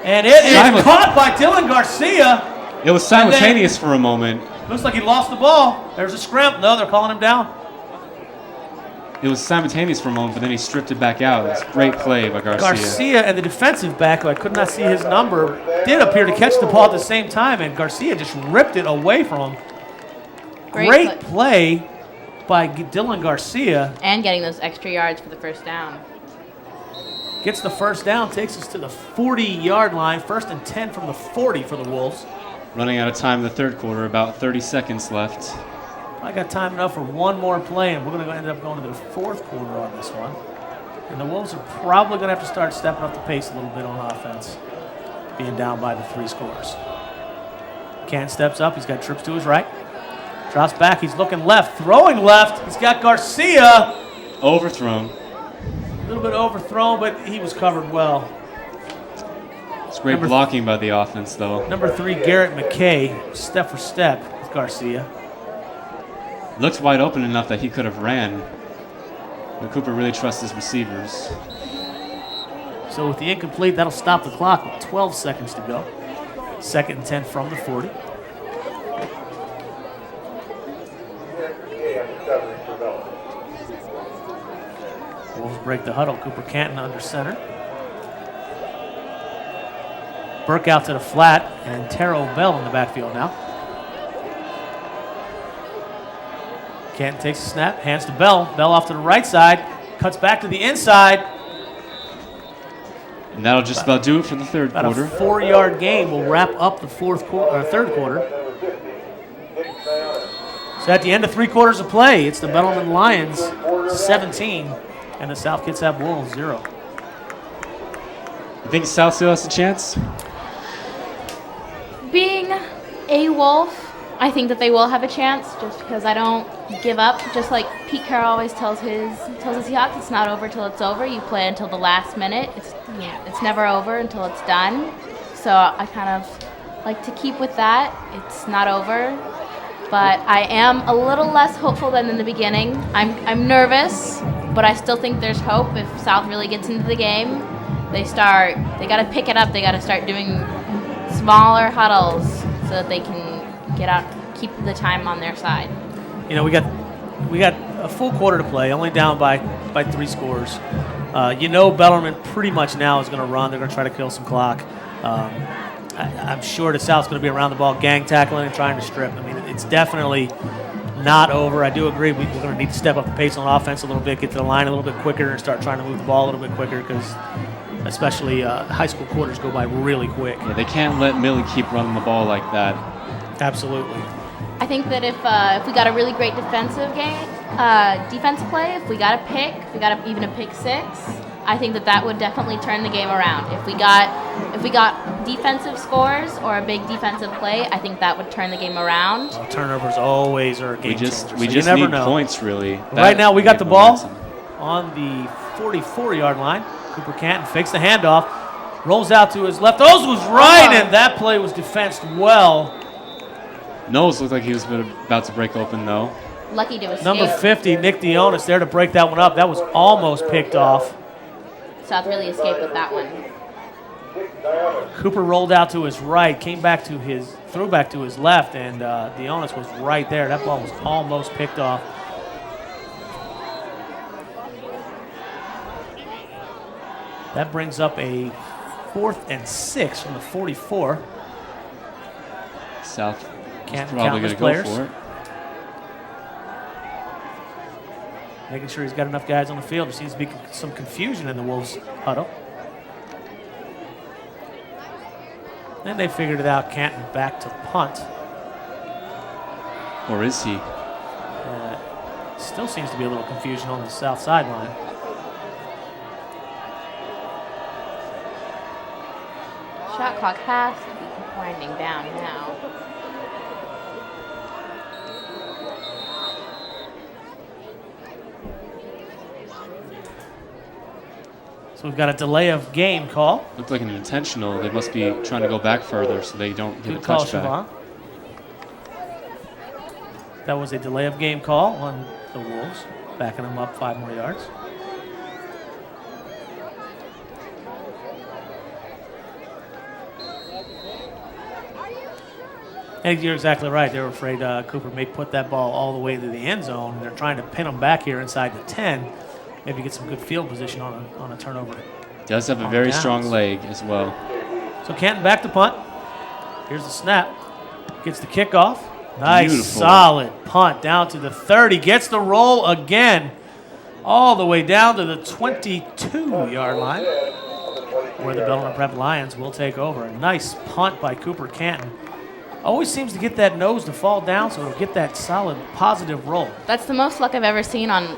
And it is caught by Dylan Garcia. It was simultaneous for a moment. Looks like he lost the ball. There's a scramble. No, they're calling him down. It was simultaneous for a moment, but then he stripped it back out. It's a great play by Garcia. Garcia and the defensive back, who I could not see his number, did appear to catch the ball at the same time, and Garcia just ripped it away from him. Great play by Dylan Garcia. And getting those extra yards for the first down. Gets the first down, takes us to the 40-yard line. 1st and 10 from the 40 for the Wolves. Running out of time in the 3rd quarter, about 30 seconds left. I got time enough for one more play, and we're going to end up going to the 4th quarter on this one. And the Wolves are probably going to have to start stepping up the pace a little bit on offense, being down by the 3 scores. Canton steps up. He's got trips to his right. Drops back. He's looking left. Throwing left. He's got Garcia. Overthrown. A little bit overthrown, but he was covered well. It's great blocking by the offense, though. Number 3, Garrett McKay, step for step with Garcia. Looks wide open enough that he could have ran. But Cooper really trusts his receivers. So with the incomplete, that'll stop the clock with 12 seconds to go. 2nd and 10 from the 40. Wolves break the huddle. Cooper Canton under center. Burke out to the flat, and Terrell Bell in the backfield now. Canton takes a snap, hands to Bell. Bell off to the right side, cuts back to the inside. And that'll just about do it for the 3rd quarter. A 4-yard gain will wrap up the 3rd quarter. So at the end of 3 quarters of play, it's the Bellarmine Lions 17 and the South Kitsap Wolves 0. You think South still has a chance? Being a Wolf, I think that they will have a chance just because I don't give up. Just like Pete Carroll always tells the Seahawks, it's not over till it's over. You play until the last minute. It's never over until it's done. So I kind of like to keep with that. It's not over. But I am a little less hopeful than in the beginning. I'm nervous, but I still think there's hope. If South really gets into the game, they got to pick it up. They got to start doing smaller huddles so that they can get out, keep the time on their side. You know, we got a full quarter to play, only down by 3 scores. Bellarmine pretty much now is going to run. They're going to try to kill some clock. I'm sure the South's going to be around the ball, gang tackling and trying to strip. I mean, it's definitely not over. I do agree we're going to need to step up the pace on offense a little bit, get to the line a little bit quicker, and start trying to move the ball a little bit quicker because especially high school quarters go by really quick. Yeah, they can't let Millie keep running the ball like that. Absolutely. I think that if we got a really great defense play, if we got a pick, if we got even a pick 6, I think that would definitely turn the game around. If we got defensive scores or a big defensive play, I think that would turn the game around. Well, turnovers always are a game changer. We just need points, really. Right now, we got the ball on the 44-yard line. Cooper Canton fakes the handoff, rolls out to his left. Those was right, and that play was defensed well. Knowles looked like he was about to break open, though. Lucky to escape. Number 50, Nick Dionis, there to break that one up. That was almost picked off. South really escaped with that one. Cooper rolled out to his right, threw back to his left, and Dionis was right there. That ball was almost picked off. That brings up a 4th and 6 from the 44. South Can't probably going to go for it. making sure he's got enough guys on the field. There seems to be some confusion in the Wolves huddle. Then they figured it out. Canton back to punt. Or is he? Still seems to be a little confusion on the south sideline. Shot clock has to be winding down now. So we've got a delay of game call. Looked like an intentional. They must be trying to go back further so they don't get a Good call, touchback. Siobhan. That was a delay of game call on the Wolves, backing them up 5 more yards. I think you're exactly right. They were afraid Cooper may put that ball all the way to the end zone. They're trying to pin them back here inside the 10. Maybe get some good field position on a turnover. Does have a very strong leg as well. So Canton back to punt. Here's the snap. Gets the kickoff. Nice, Beautiful. solid punt down to the 30. Gets the roll again. All the way down to the 22-yard line, where the Bellarmine Prep Lions will take over. A nice punt by Cooper Canton. Always seems to get that nose to fall down, so it'll get that solid, positive roll. That's the most luck I've ever seen on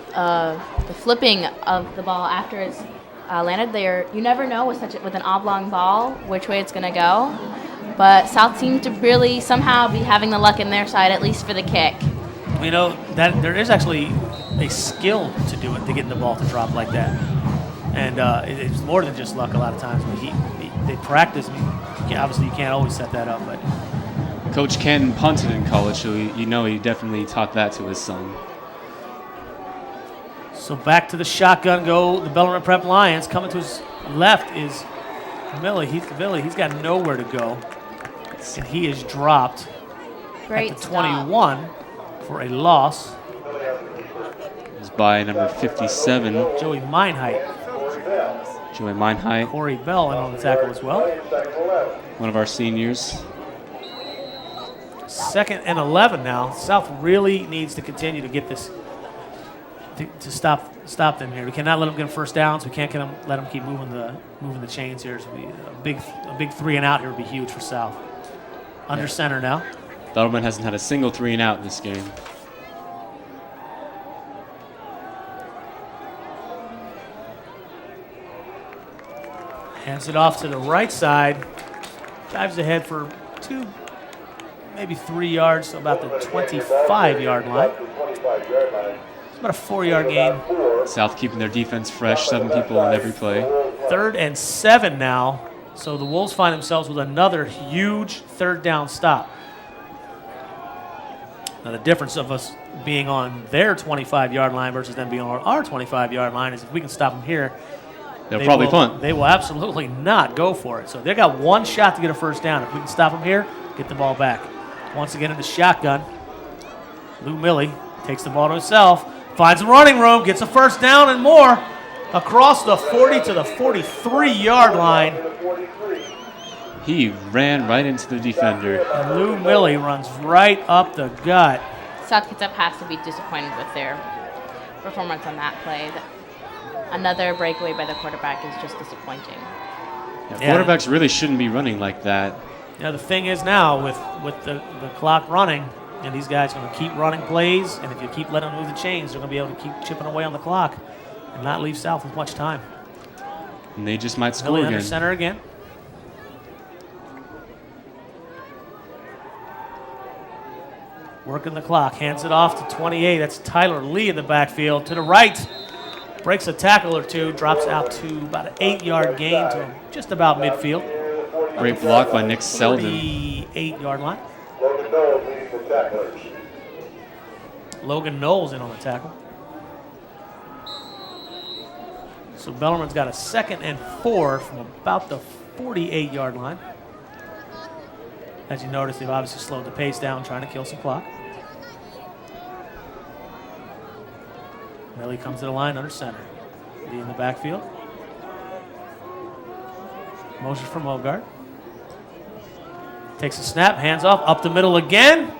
the flipping of the ball after it's landed there. You never know with an oblong ball which way it's going to go. But South seems to really somehow be having the luck in their side, at least for the kick. You know, that there is actually a skill to do it, to get the ball to drop like that. And it's more than just luck a lot of times. They practice. Obviously, you can't always set that up, but Coach Ken punted in college, so you know he definitely taught that to his son. So back to the shotgun go the Bellarmine Prep Lions. Coming to his left is Millie. He's got nowhere to go. And he is dropped Great at the 21 for a loss. It was by number 57, Joey Meinheit. Joey Meinheit, Corey Bell in on the tackle as well. one of our seniors. 2nd and 11 now. South really needs to continue to get this to stop them here. We cannot let them get first downs. We can't let them keep moving the chains here. So a big 3 and out here would be huge for South. Under center now. Bellarmine hasn't had a single 3 and out in this game. Hands it off to the right side. Dives ahead for 2, maybe 3 yards, so about the 25-yard line. It's about a 4-yard gain. South keeping their defense fresh, 7 people on every play. 3rd and 7 now. So the Wolves find themselves with another huge 3rd down stop. Now the difference of us being on their 25-yard line versus them being on our 25-yard line is if we can stop them here, They'll probably punt. They will absolutely not go for it. So they've got one shot to get a first down. If we can stop them here, get the ball back. Once again in the shotgun, Lou Millie takes the ball to himself, finds the running room, gets a first down and more across the 40 to the 43-yard line. He ran right into the defender. And Lou Millie runs right up the gut. South Kitsap has to be disappointed with their performance on that play. Another breakaway by the quarterback is just disappointing. Quarterbacks really shouldn't be running like that. Now the thing is now with the clock running, and these guys are going to keep running plays, and if you keep letting them move the chains, they're going to be able to keep chipping away on the clock and not leave South with much time. And they just might score Millie again. under center again. Working the clock, hands it off to 28. That's Tyler Lee in the backfield. To the right, breaks a tackle or two, drops out to about an 8-yard gain to just about midfield. Great block by Nick Selden. 48-yard line. Logan Knowles leading the tacklers. Logan Knowles in on the tackle. So Bellarmine's got a 2nd and 4 from about the 48-yard line. As you notice, they've obviously slowed the pace down, trying to kill some clock. Millie comes to the line under center. Lee in the backfield. Motion from Mogart. Takes a snap, hands off, up the middle again.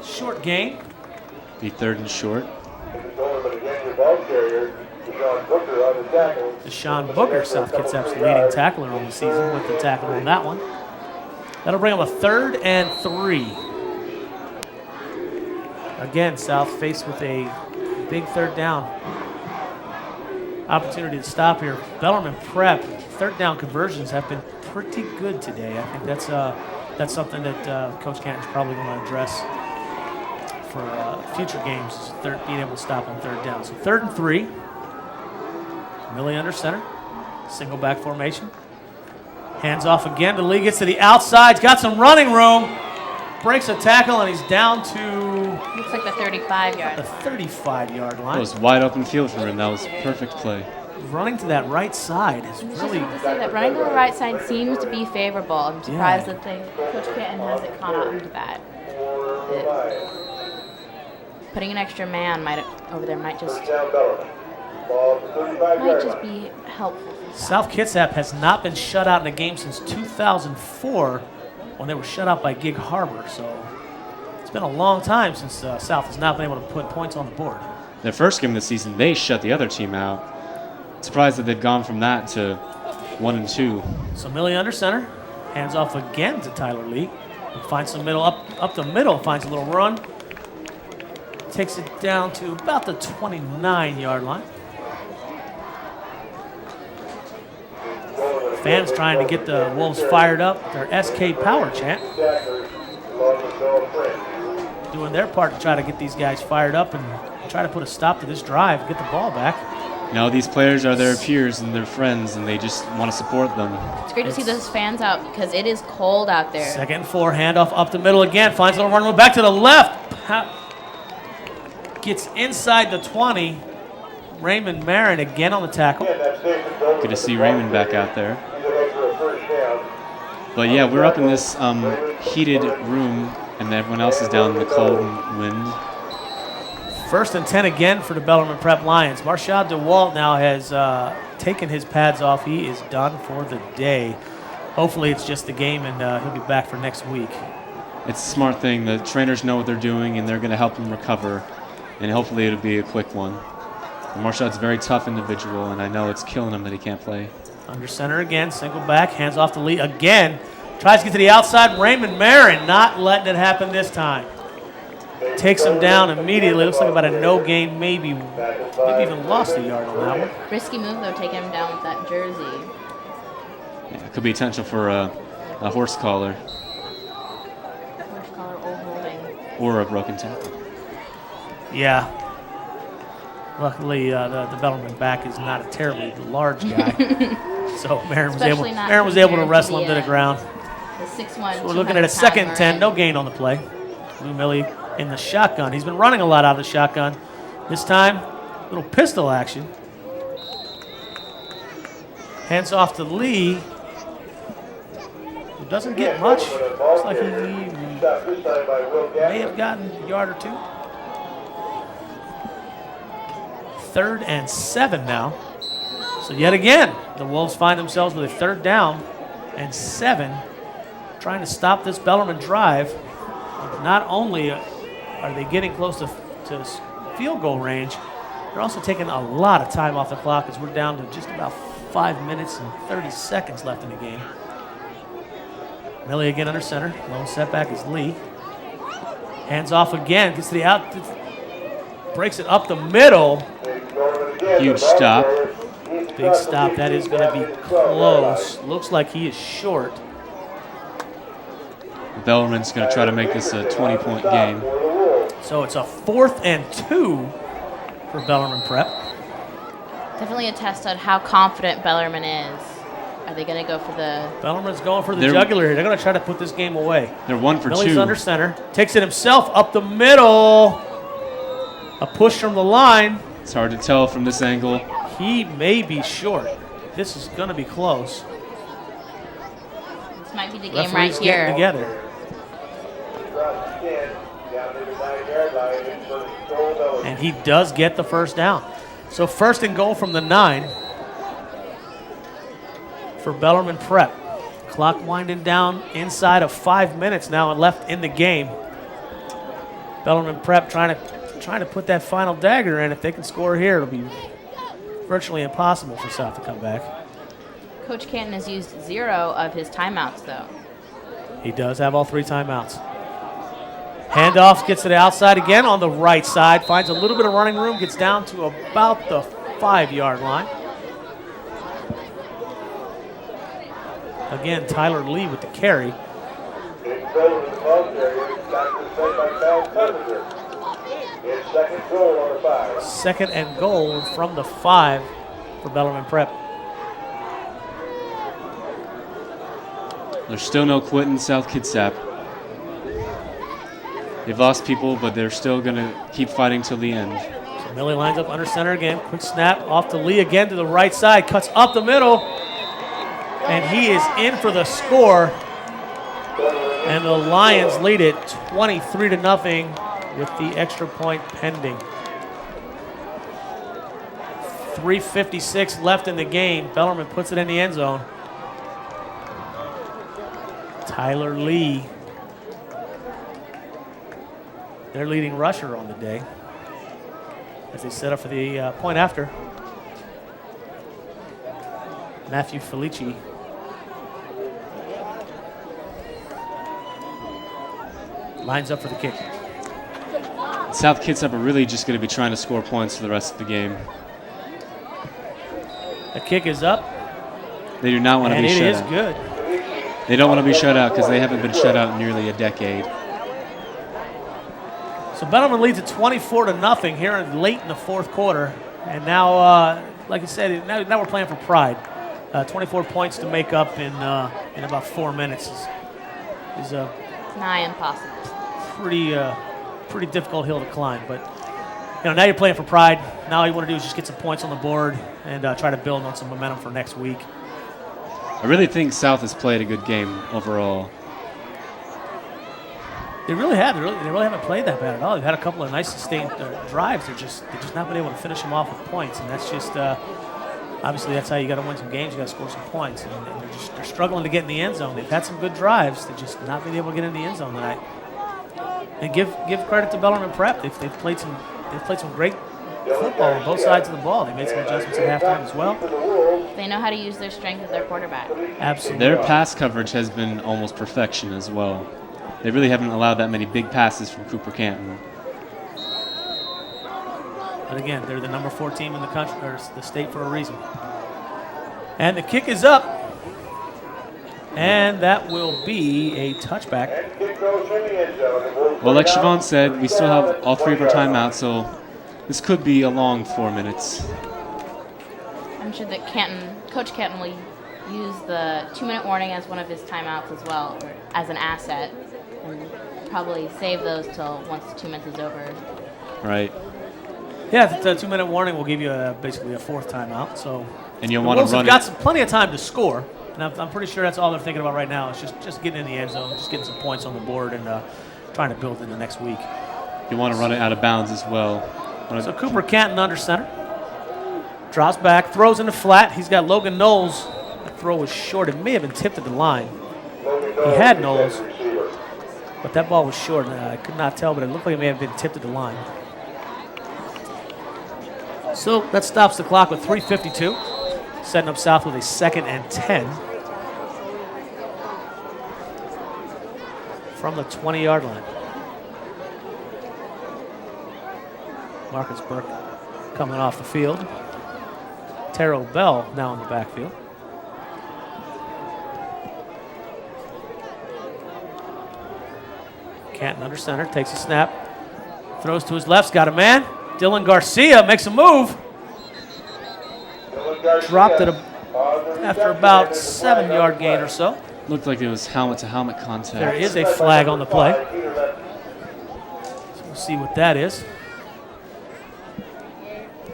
Short gain. Be 3rd and short. carrier, Deshaun Booker on the tackle. Deshaun Booker, South Kitsap's leading tackler on the season with the tackle on that one. That'll bring them a 3rd and 3. Again, South faced with a big 3rd down opportunity to stop here. Bellarmine Prep, 3rd down conversions have been pretty good today. I think that's something that Coach Canton's probably going to address for future games, is being able to stop on 3rd down. So 3rd and 3. Millie under center. Single back formation. Hands off again. The lead gets to the outside. He's got some running room. Breaks a tackle, and he's down to... Looks like the 35-yard. The 35-yard line. That was wide open field for him. That was a perfect play. Running to that right side is really... To say that running to the right side seems to be favorable. I'm surprised that Coach Canton hasn't caught on to that. Putting an extra man over there might just be helpful. South Kitsap has not been shut out in a game since 2004 when they were shut out by Gig Harbor. So it's been a long time since South has not been able to put points on the board. Their first game of the season, they shut the other team out. Surprised that they've gone from that to 1 and 2. So Millie under center, hands off again to Tyler Lee. Finds some middle, up the middle, finds a little run. Takes it down to about the 29-yard line. Fans trying to get the Wolves fired up. Their SK Power chant. Doing their part to try to get these guys fired up and try to put a stop to this drive, get the ball back. You know, these players are their peers and their friends, and they just want to support them. It's great to see those fans out because it is cold out there. 2nd and 4, handoff up the middle again. Finds a little run back to the left. Gets inside the 20. Raymond Marin again on the tackle. Good to see Raymond back out there. But yeah, we're up in this heated room, and everyone else is down in the cold wind. 1st and 10 again for the Bellarmine Prep Lions. Marshad DeWalt now has taken his pads off. He is done for the day. Hopefully it's just the game, and he'll be back for next week. It's a smart thing. The trainers know what they're doing, and they're going to help him recover. And hopefully it'll be a quick one. Marshad's a very tough individual, and I know it's killing him that he can't play. Under center again, single back, hands off the lead again. Tries to get to the outside. Raymond Marin not letting it happen this time. Takes him down immediately. Looks like about a no gain, maybe even lost a yard on that one. Risky move, though, taking him down with that jersey. Yeah, it could be potential for a horse collar. Horse collar or holding. Or a broken tackle. Yeah. Luckily, the Bellarmine back is not a terribly large guy. So Marin was able to wrestle him to the ground. The 6'1", so we're looking at a 2nd and 10, no gain on the play. Lou Millie in the shotgun. He's been running a lot out of the shotgun. This time, little pistol action. Hands off to Lee, who doesn't get much. Looks like he may have gotten a yard or 2. 3rd and 7 now. So yet again, the Wolves find themselves with a 3rd down and 7, trying to stop this Bellarmine drive. Not only are they getting close to field goal range, they're also taking a lot of time off the clock as we're down to just about 5 minutes and 30 seconds left in the game. Millie again under center. Lone setback is Lee. Hands off again. Gets to the out. Breaks it up the middle. Huge stop. Big stop. That is going to be close. Looks like he is short. Bellarmine's going to try to make this a 20-point game. So it's a 4th and 2 for Bellarmine Prep. Definitely a test on how confident Bellarmine is. Are they going to go for the... Bellarmine's going for the jugular here. They're going to try to put this game away. They're 1 for 2. Millie's under center. Takes it himself up the middle. A push from the line. It's hard to tell from this angle. He may be short. This is going to be close. This might be the game Referees right here. getting together. And he does get the 1st down. So 1st and goal from the 9 for Bellarmine Prep. Clock winding down inside of 5 minutes now and left in the game. Bellarmine Prep trying trying to put that final dagger in. If they can score here, it'll be virtually impossible for South to come back. Coach Canton has used 0 of his timeouts, though. He does have all 3 timeouts. Handoff gets to the outside again on the right side. Finds a little bit of running room. Gets down to about the 5-yard line. Again, Tyler Lee with the carry. Second and goal from the 5 for Bellarmine Prep. There's still no quit in South Kitsap. They've lost people, but they're still going to keep fighting till the end. So Millie lines up under center again. Quick snap off to Lee again to the right side. Cuts up the middle. And he is in for the score. And the Lions lead it 23-0 with the extra point pending. 3:56 left in the game. Bellarmine puts it in the end zone. Tyler Lee, their leading rusher on the day, as they set up for the point after. Matthew Felici. Lines up for the kick. South Kitsap are really just going to be trying to score points for the rest of the game. The kick is up. They do not want to be shut out. And it is good. They don't want to be shut out because they haven't been shut out in nearly a decade. So Bellarmine leads at 24-0 here late in the 4th quarter. And now, like I said, now we're playing for pride. 24 points to make up in about 4 minutes is Nigh impossible. Pretty difficult hill to climb. But now you're playing for pride. Now all you want to do is just get some points on the board and try to build on some momentum for next week. I really think South has played a good game overall. They really have. They really haven't played that bad at all. They've had a couple of nice sustained drives. They've just not been able to finish them off with points, and that's just obviously that's how you got to win some games. You got to score some points, and they're struggling to get in the end zone. They've had some good drives. They've just not been able to get in the end zone tonight. And give credit to Bellarmine Prep. They've played some great football on both sides of the ball. They made some adjustments at halftime as well. They know how to use their strength with their quarterback. Absolutely. Their pass coverage has been almost perfection as well. They really haven't allowed that many big passes from Cooper Canton. But again, they're the number 4 team in the country, or the state, for a reason. And the kick is up. And that will be a touchback. Well, like Siobhan said, we still have all 3 of our timeouts, so this could be a long 4 minutes. I'm sure that Coach Canton will use the 2-minute warning as one of his timeouts as well, or as an asset, and probably save those till once the 2 minutes is over. Right. Yeah, the 2-minute warning will give you basically a 4th timeout. So, and you'll want to run got plenty of time to score, and I'm pretty sure that's all they're thinking about right now. It's just getting in the end zone, just getting some points on the board, and trying to build into next week. You want to run it out of bounds as well. So Cooper Canton under center, drops back, throws in the flat. He's got Logan Knowles. The throw was short. It may have been tipped at the line. He had Knowles, but that ball was short. I could not tell, but it looked like it may have been tipped at the line. So that stops the clock with 3:52, setting up South with a 2nd and 10 from the 20-yard line. Marcus Burke coming off the field. Terrell Bell now in the backfield. Canton under center, takes a snap, throws to his left's got a man. Dylan Garcia makes a move. Dropped it after about 7-yard gain or so. Looked like it was helmet-to-helmet contact. There is a flag on the play. So we'll see what that is.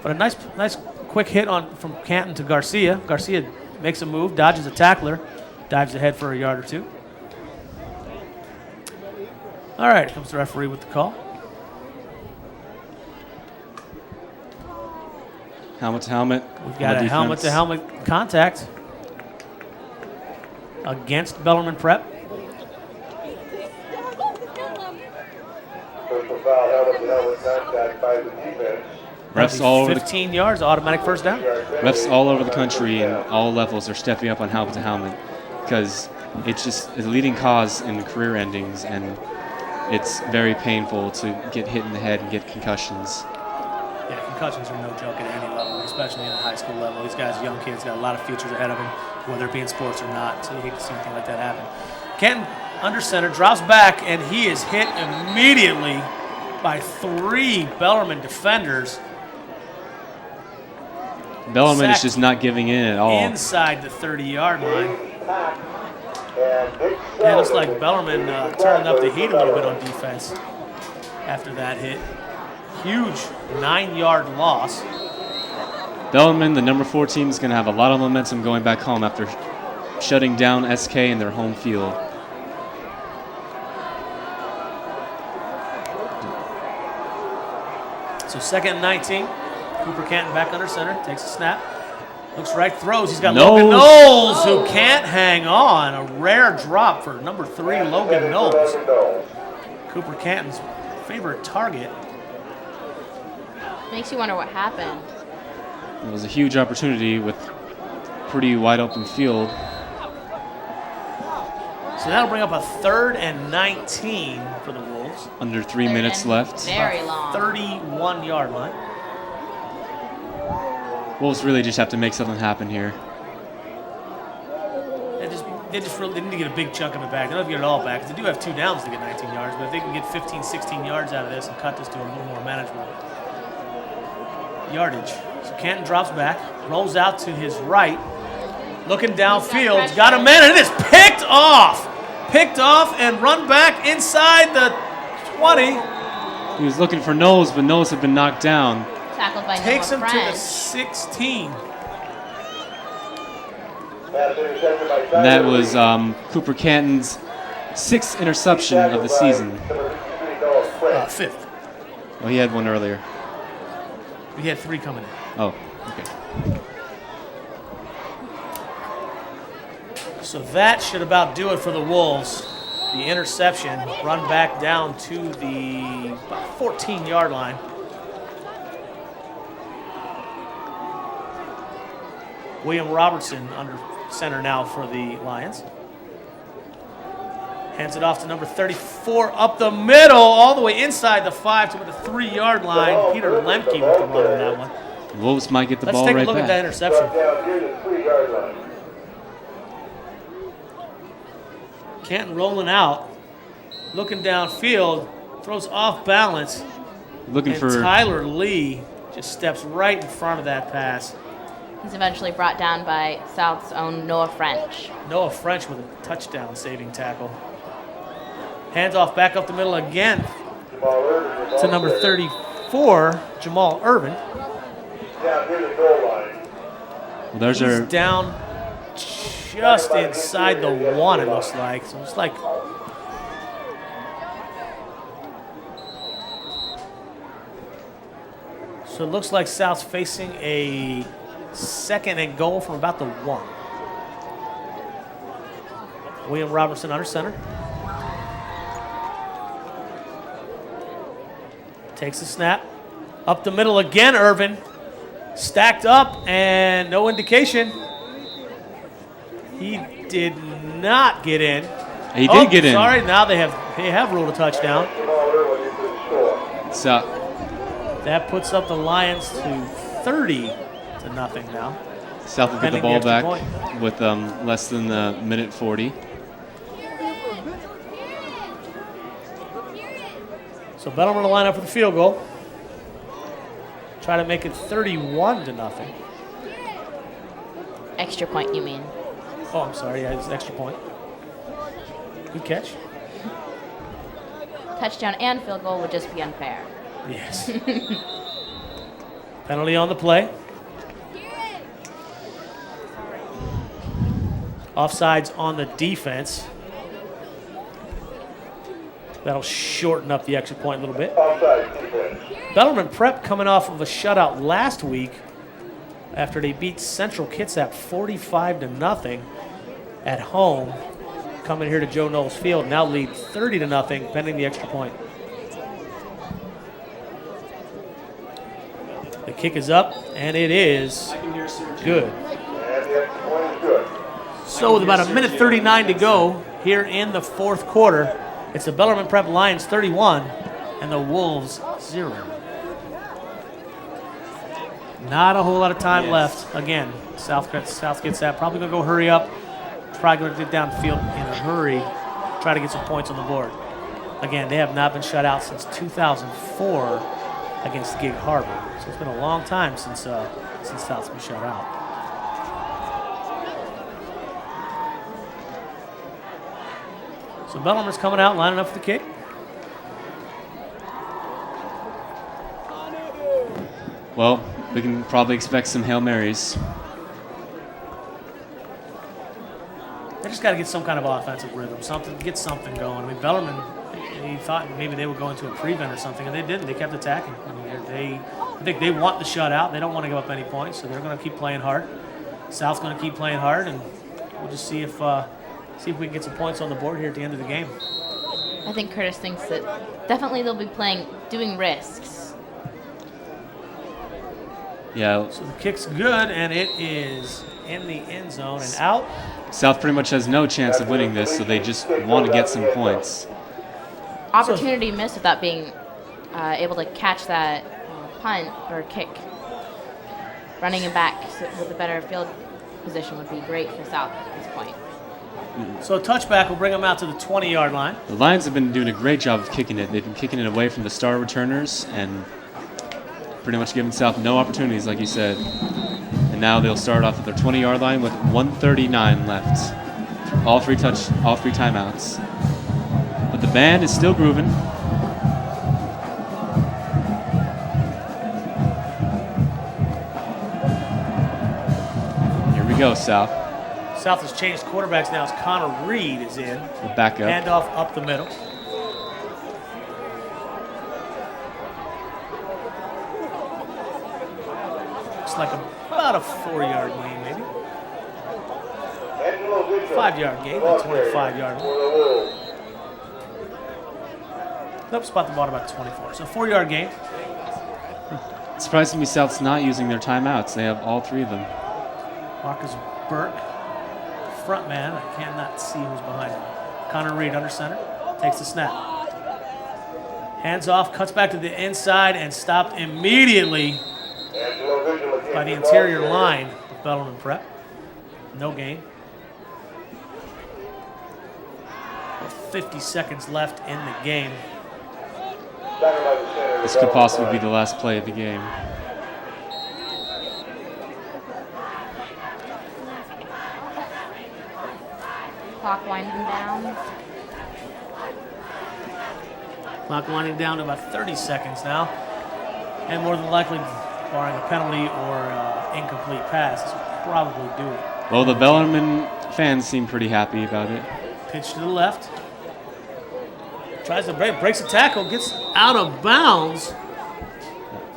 But a nice quick hit from Canton to Garcia. Garcia makes a move, dodges a tackler, dives ahead for a yard or 2. All right, here comes the referee with the call. Helmet-to-helmet. We've got a helmet-to-helmet contact against Bellarmine Prep. Personal foul, helmet to helmet. contact by the defense. Refs all over 15 yards, automatic first down. Refs all over the country and all levels are stepping up on helmet to helmet because it's just a leading cause in career endings, and it's very painful to get hit in the head and get concussions. Yeah, concussions are no joke at any level, especially in the high school level. These guys, young kids, got a lot of futures ahead of them, whether it be in sports or not, so you hate to see anything like that happen. Canton, under center, drops back, and he is hit immediately by 3 Bellarmine defenders. Bellarmine is just not giving in at all. Inside the 30-yard line. Yeah, it looks like Bellarmine turning up the heat a little bit on defense after that hit. Huge 9-yard loss. Bellarmine, the number 4 team, is going to have a lot of momentum going back home after shutting down SK in their home field. So 2nd and 19. Cooper Canton back under center, takes a snap. Looks right, throws. He's got Logan Knowles, who can't hang on. A rare drop for number 3, Logan Knowles. Cooper Canton's favorite target. Makes you wonder what happened. It was a huge opportunity with pretty wide open field. So that'll bring up a 3rd and 19 for the Wolves. Under 3 minutes left. Very long. 31-yard line. Wolves really just have to make something happen here. They just really need to get a big chunk of it back. They don't have to get it all back, because they do have 2 downs to get 19 yards, but if they can get 15, 16 yards out of this and cut this to a little more manageable yardage. So Canton drops back, rolls out to his right, looking downfield, got a man, and it is picked off! Picked off and run back inside the 20. He was looking for Knowles, but Knowles had been knocked down. Tackled by Takes him Noah to the French. 16. And that was Cooper Canton's 6th interception of the season. 5th. Oh, he had one earlier. He had 3 coming in. Oh, okay. So that should about do it for the Wolves. The interception, run back down to the 14-yard line. William Robertson under center now for the Lions. Hands it off to number 34 up the middle, all the way inside the 5 to the 3-yard line. Peter Lemke with the run on that one. Wolves might get the ball right back. Let's take a look at that interception. Canton rolling out, looking downfield, throws off balance. Looking and for Tyler Lee just steps right in front of that pass. He's eventually brought down by South's own Noah French. Noah French with a touchdown saving tackle. Hands off back up the middle again to number 34, Jamal Irvin. well, there's He's our down just inside the 1, it looks like. So it's like so it looks like South's facing a 2nd and goal from about the 1. William Robertson under center. Takes the snap. Up the middle again, Irvin. Stacked up and no indication. He did not get in. He did get in. Sorry, now they have ruled a touchdown. So That puts up the Lions to 30-0 now. South will get the Pending ball the extra back point. with less than a minute 40. So Bellarmine will line up for the field goal. Try to make it 31-0. Extra point, you mean? Oh, I'm sorry. Yeah, it's an extra point. Good catch. Touchdown and field goal would just be unfair. Yes. Penalty on the play. Offsides on the defense. That'll shorten up the extra point a little bit. Bellarmine Prep coming off of a shutout last week after they beat Central Kitsap 45-0 at home. Coming here to Joe Knowles Field, now lead 30-0 pending the extra point. kick is up, and it is good. And the extra point is good. So with about a minute 39 to go here in the fourth quarter, it's the Bellarmine Prep Lions 31 and the Wolves 0. Not a whole lot of time left. Again, South Kitsap probably going to go hurry up. Probably going to get downfield in a hurry, try to get some points on the board. Again, they have not been shut out since 2004 against Gig Harbor. So it's been a long time since South's been shut out. So Bellarmine's coming out, lining up for the kick. Well, we can probably expect some Hail Marys. They just got to get some kind of offensive rhythm, get something going. I mean, Bellarmine, he thought maybe they would go into a prevent or something, and they didn't. They kept attacking. I mean, I think they want the shutout. They don't want to give up any points, so they're going to keep playing hard. South's going to keep playing hard, and we'll just see if we can get some points on the board here at the end of the game. I think Curtis thinks that definitely they'll be doing risks. Yeah. So the kick's good, and it is in the end zone and out. South pretty much has no chance of winning this, so they just want to get some points. Opportunity missed without being able to catch that punt or kick. Running him back with a better field position would be great for South at this point. So a touchback will bring them out to the 20-yard line. The Lions have been doing a great job of kicking it. They've been kicking it away from the star returners and pretty much giving South no opportunities, like you said. And now they'll start off at their 20-yard line with 1:39 left. All three timeouts. But the band is still grooving. Here we go, South. South has changed quarterbacks now as Connor Reed is in. We'll back up. Handoff up the middle. Looks like about a 4-yard gain, maybe. 5-yard gain, a 25-yard line. Nope, spot the ball about 24. So 4-yard gain. It's surprising me South's not using their timeouts. They have all three of them. Marcus Burke, front man. I cannot see who's behind him. Connor Reed under center. Takes the snap. Hands off, cuts back to the inside and stopped immediately by the interior line of Bellarmine Prep. No gain. 50 seconds left in the game. This could possibly be the last play of the game. Clock winding down. Clock winding down to about 30 seconds now. And more than likely, barring a penalty or incomplete pass, this will probably do it. Well, the Bellarmine fans seem pretty happy about it. Pitch to the left. Tries to breaks a tackle, gets out of bounds.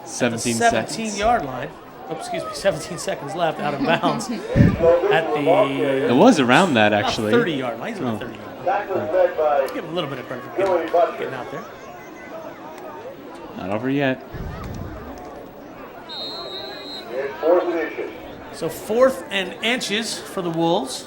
17 seconds. 17-yard line. Oh, excuse me, 17 seconds left out of bounds at the... It was around that, actually. 30-yard line. He's about 30-yard line. Give him a little bit of credit for getting out there. Not over yet. So 4th and inches for the Wolves.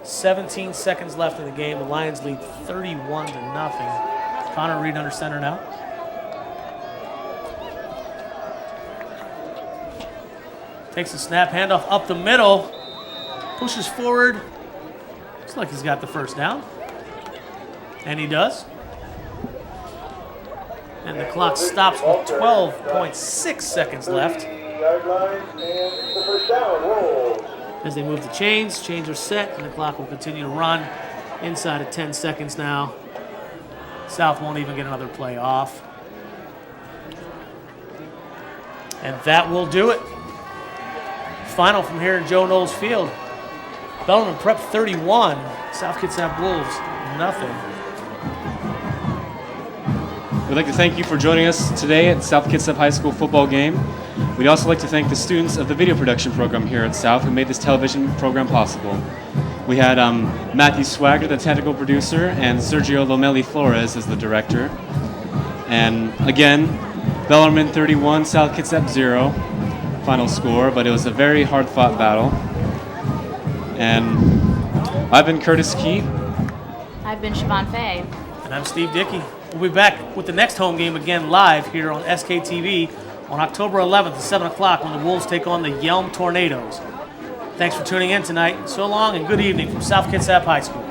"17 seconds left in the game. The Lions lead 31-0. Connor Reed under center now. Takes the snap, handoff up the middle. Pushes forward. Looks like he's got the first down. And he does. And the clock stops with 12.6 seconds left. As they move the chains are set, and the clock will continue to run inside of 10 seconds now. South won't even get another play off. And that will do it. Final from here in Joe Knowles Field. Bellarmine Prep 31, South Kitsap Wolves nothing. We'd like to thank you for joining us today at South Kitsap High School football game. We'd also like to thank the students of the video production program here at South who made this television program possible. We had Matthew Swagger, the technical producer, and Sergio Lomelli Flores as the director. And again, Bellarmine 31, South Kitsap 0, final score, but it was a very hard-fought battle. And I've been Curtis Keat. I've been Siobhan Fay. And I'm Steve Dickey. We'll be back with the next home game again live here on SKTV on October 11th at 7 o'clock when the Wolves take on the Yelm Tornadoes. Thanks for tuning in tonight. So long and good evening from South Kitsap High School.